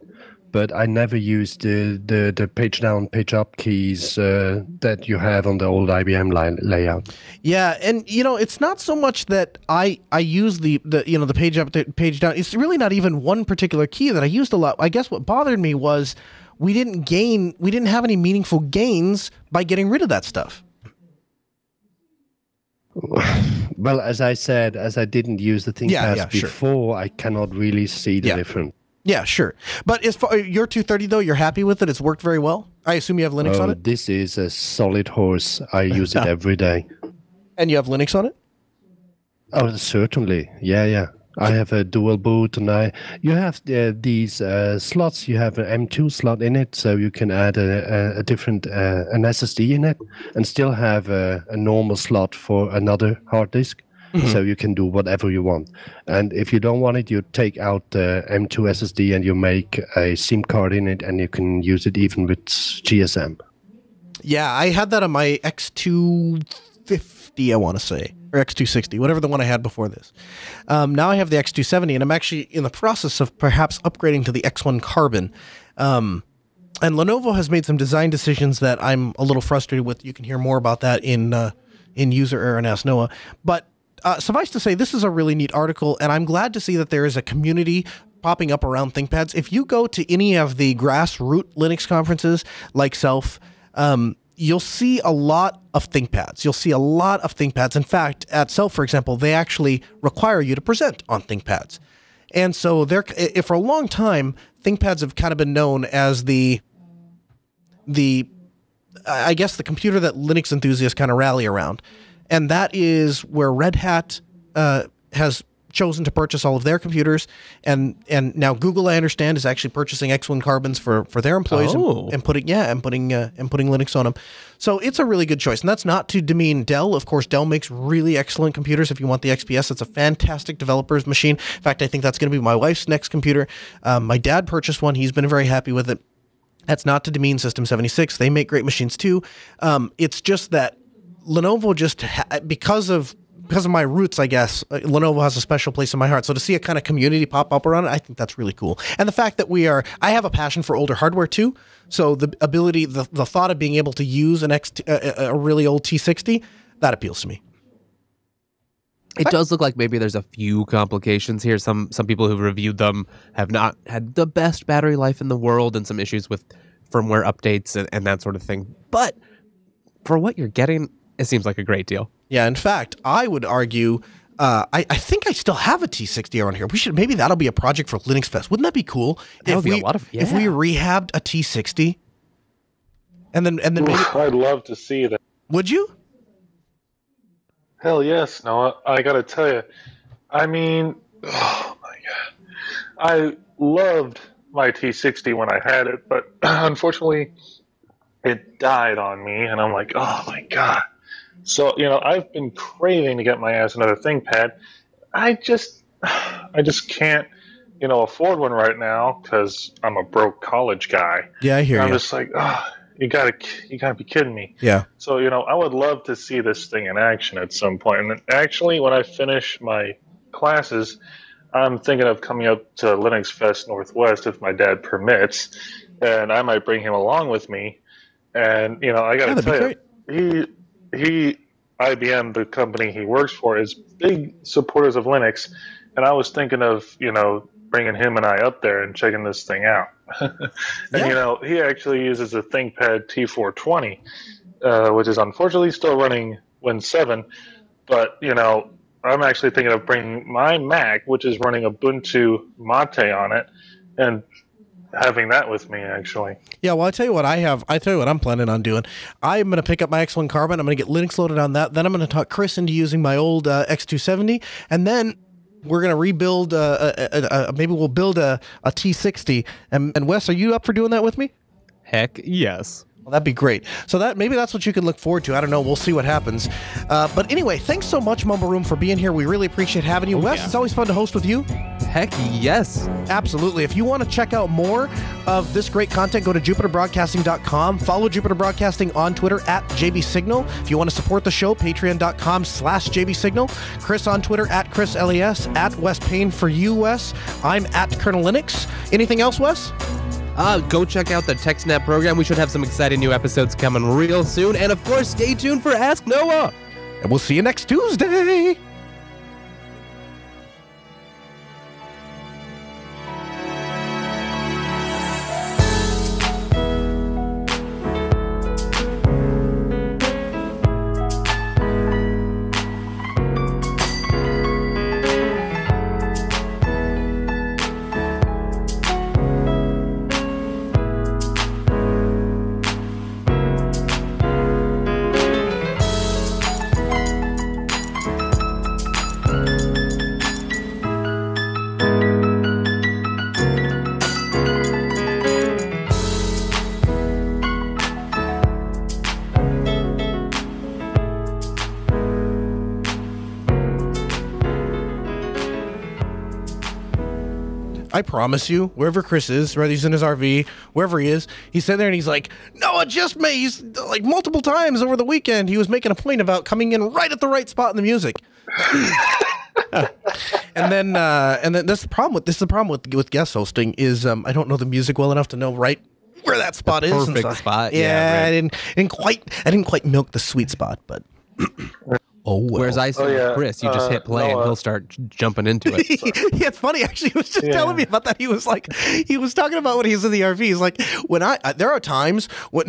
But I never used the page down, page up keys that you have on the old IBM layout.
Yeah, and it's not so much that I use the page up, the page down. It's really not even one particular key that I used a lot. I guess what bothered me was we didn't have any meaningful gains by getting rid of that stuff.
Well, as I said, as I didn't use the ThinkPad before, sure. I cannot really see the difference.
Yeah, sure. But as far your 230 though, you're happy with it? It's worked very well? I assume you have Linux on it?
This is a solid horse. I use it every day.
And you have Linux on it?
Oh, certainly. Yeah. I have a dual boot, and you have these slots. You have an M2 slot in it, so you can add a different an SSD in it, and still have a normal slot for another hard disk. Mm-hmm. So you can do whatever you want. And if you don't want it, you take out the M2 SSD and you make a SIM card in it, and you can use it even with GSM.
Yeah, I had that on my X250, I want to say, or X260, whatever the one I had before this. Now I have the X270, and I'm actually in the process of perhaps upgrading to the X1 Carbon. And Lenovo has made some design decisions that I'm a little frustrated with. You can hear more about that in User Error and Ask Noah. But suffice to say, this is a really neat article, and I'm glad to see that there is a community popping up around ThinkPads. If you go to any of the grassroots Linux conferences like Self, you'll see a lot of ThinkPads. In fact, at Self, for example, they actually require you to present on ThinkPads. And so for a long time, ThinkPads have kind of been known as the computer that Linux enthusiasts kind of rally around. And that is where Red Hat has chosen to purchase all of their computers, and now Google, I understand, is actually purchasing X1 Carbons for their employees and putting Linux on them. So it's a really good choice, and that's not to demean Dell. Of course, Dell makes really excellent computers. If you want the XPS, it's a fantastic developer's machine. In fact, I think that's going to be my wife's next computer. My dad purchased one; he's been very happy with it. That's not to demean System 76. They make great machines too. It's just that Lenovo because of my roots, I guess, Lenovo has a special place in my heart. So to see a kind of community pop up around it, I think that's really cool. And the fact that I have a passion for older hardware too. So the ability, the thought of being able to use a really old T60, that appeals to me.
It does look like maybe there's a few complications here. Some people who've reviewed them have not had the best battery life in the world, and some issues with firmware updates and that sort of thing. But for what you're getting, it seems like a great deal.
Yeah, in fact, I would argue, I think I still have a T60 around here. Maybe that'll be a project for Linux Fest. Wouldn't that be cool? If we rehabbed a T60, and then maybe
I'd love to see that.
Would you?
Hell yes, Noah. I gotta tell you, I mean, oh my god, I loved my T60 when I had it, but unfortunately, it died on me, and I'm like, oh my god. So, I've been craving to get my ass another ThinkPad. I just can't, afford one right now because I'm a broke college guy.
Yeah, I hear
and
you.
I'm just like, oh, you gotta be kidding me.
Yeah.
So I would love to see this thing in action at some point. And actually, when I finish my classes, I'm thinking of coming up to Linux Fest Northwest if my dad permits, and I might bring him along with me. And I got to tell you, IBM, the company he works for, is big supporters of Linux, and I was thinking of bringing him and I up there and checking this thing out. And he actually uses a ThinkPad T420, which is unfortunately still running Win 7, but I'm actually thinking of bringing my Mac, which is running Ubuntu MATE on it, and having that with me, actually.
Yeah, well, I tell you what I'm planning on doing. I'm going to pick up my X1 Carbon. I'm going to get Linux loaded on that. Then I'm going to talk Chris into using my old X270. And then we're going to rebuild, maybe we'll build a T60. And Wes, are you up for doing that with me?
Heck yes.
Well, that'd be great. So maybe that's what you can look forward to. I don't know. We'll see what happens. But anyway, thanks so much, Mumble Room, for being here. We really appreciate having you. Wes, it's always fun to host with you.
Heck yes.
Absolutely. If you want to check out more of this great content, go to jupiterbroadcasting.com. Follow Jupiter Broadcasting on Twitter at JBSignal. If you want to support the show, patreon.com/JBSignal. Chris on Twitter at ChrisLES, at Wes Payne for you, Wes. I'm at Colonel Linux. Anything else, Wes?
Go check out the TextNet program. We should have some exciting new episodes coming real soon. And of course, stay tuned for Ask Noah.
And we'll see you next Tuesday. I promise you, wherever Chris is, whether he's in his RV, wherever he is, he's sitting there and he's like, Noah just made, he's like multiple times over the weekend, he was making a point about coming in right at the right spot in the music. and then that's the problem with guest hosting is I don't know the music well enough to know right where that spot is.
Perfect spot.
Yeah,
right.
I didn't quite milk the sweet spot, but oh well.
Whereas I see Chris, you just hit play and he'll start jumping into it.
Yeah, it's funny actually. He was just telling me about that. He was talking about when he's in the RV. He's like, there are times when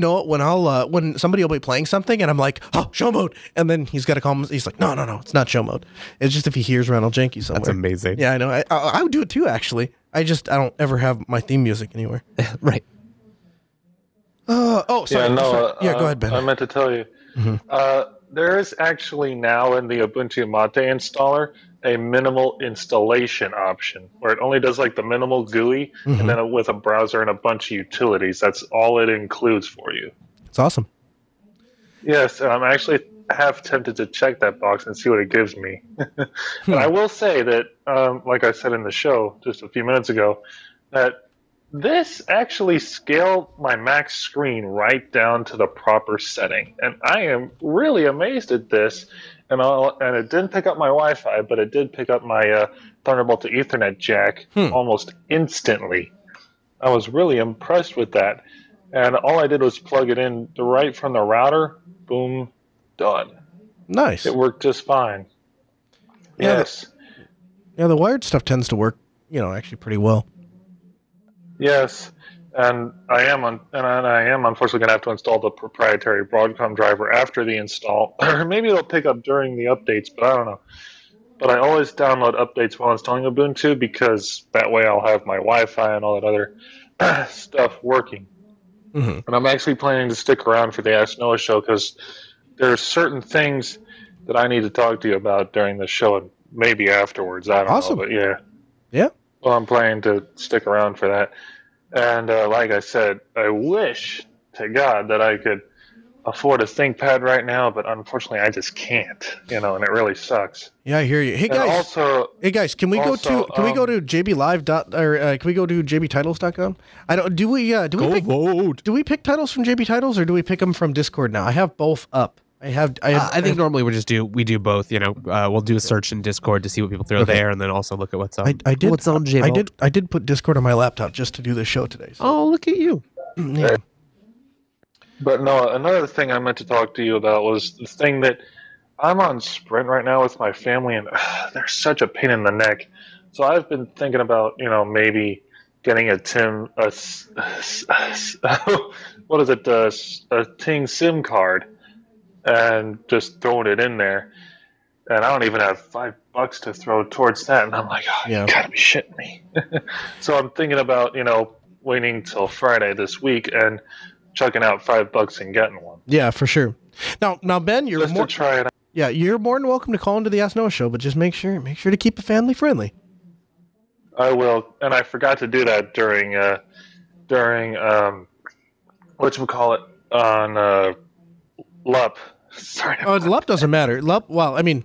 somebody will be playing something and I'm like, oh, show mode, and then he's got to call him. He's like, no, it's not show mode. It's just if he hears Ronald Jenkins somewhere.
That's amazing.
Yeah, I know. I would do it too. Actually, I don't ever have my theme music anywhere.
Right.
Sorry.
Go
ahead, Ben.
I meant to tell you.
Mm-hmm.
There is actually now in the Ubuntu MATE installer a minimal installation option where it only does like the minimal GUI and then with a browser and a bunch of utilities. That's all it includes for you.
It's awesome.
Yes, and I'm actually half tempted to check that box and see what it gives me. And I will say that, like I said in the show just a few minutes ago, that this actually scaled my Mac screen right down to the proper setting. And I am really amazed at this. And it didn't pick up my Wi-Fi, but it did pick up my Thunderbolt to Ethernet jack almost instantly. I was really impressed with that. And all I did was plug it in right from the router. Boom, done.
Nice.
It worked just fine.
Yeah,
yes.
The wired stuff tends to work, actually pretty well.
Yes, and I am unfortunately going to have to install the proprietary Broadcom driver after the install, or maybe it'll pick up during the updates, but I don't know. But I always download updates while installing Ubuntu because that way I'll have my Wi-Fi and all that other stuff working. And I'm actually planning to stick around for the Ask Noah show because there are certain things that I need to talk to you about during the show and maybe afterwards. I don't know, but yeah.
Yeah.
Well, I'm planning to stick around for that. And like I said, I wish to God that I could afford a ThinkPad right now, but unfortunately, I just can't. And it really sucks.
Yeah, I hear you. Hey guys, can we go to jblive.or can we go to jbtitles.com? I don't. Do we pick titles from JB Titles or do we pick them from Discord now? I have both up. I
think normally we do both. We'll do a search in Discord to see what people throw there, and then also look at what's on. What's on JBolt.
I did put Discord on my laptop just to do this show today. So.
Oh, look at you!
Yeah.
But no, another thing I meant to talk to you about was the thing that I'm on Sprint right now with my family, and they're such a pain in the neck. So I've been thinking about, maybe getting a Ting SIM card and just throwing it in there. And I don't even have $5 to throw towards that. And I'm like, you gotta be shitting me. So I'm thinking about, waiting till Friday this week and chucking out $5 and getting one.
Yeah, for sure. Now, Ben, you're
just to try it out.
Yeah, you're more than welcome to call into the Ask Noah show, but just make sure to keep it family friendly.
I will, and I forgot to do that during whatchamacallit on LUP. Sorry.
Oh, LUP doesn't matter. LUP. Well, I mean,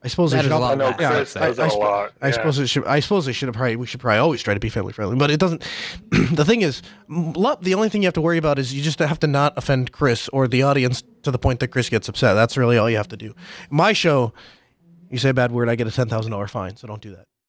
I suppose they should.
I know Chris does a lot.
I suppose it should. I suppose they should have we should probably always try to be family friendly, but it doesn't. The thing is, LUP. The only thing you have to worry about is you just have to not offend Chris or the audience to the point that Chris gets upset. That's really all you have to do. My show, you say a bad word, I get a $10,000 fine. So don't do that.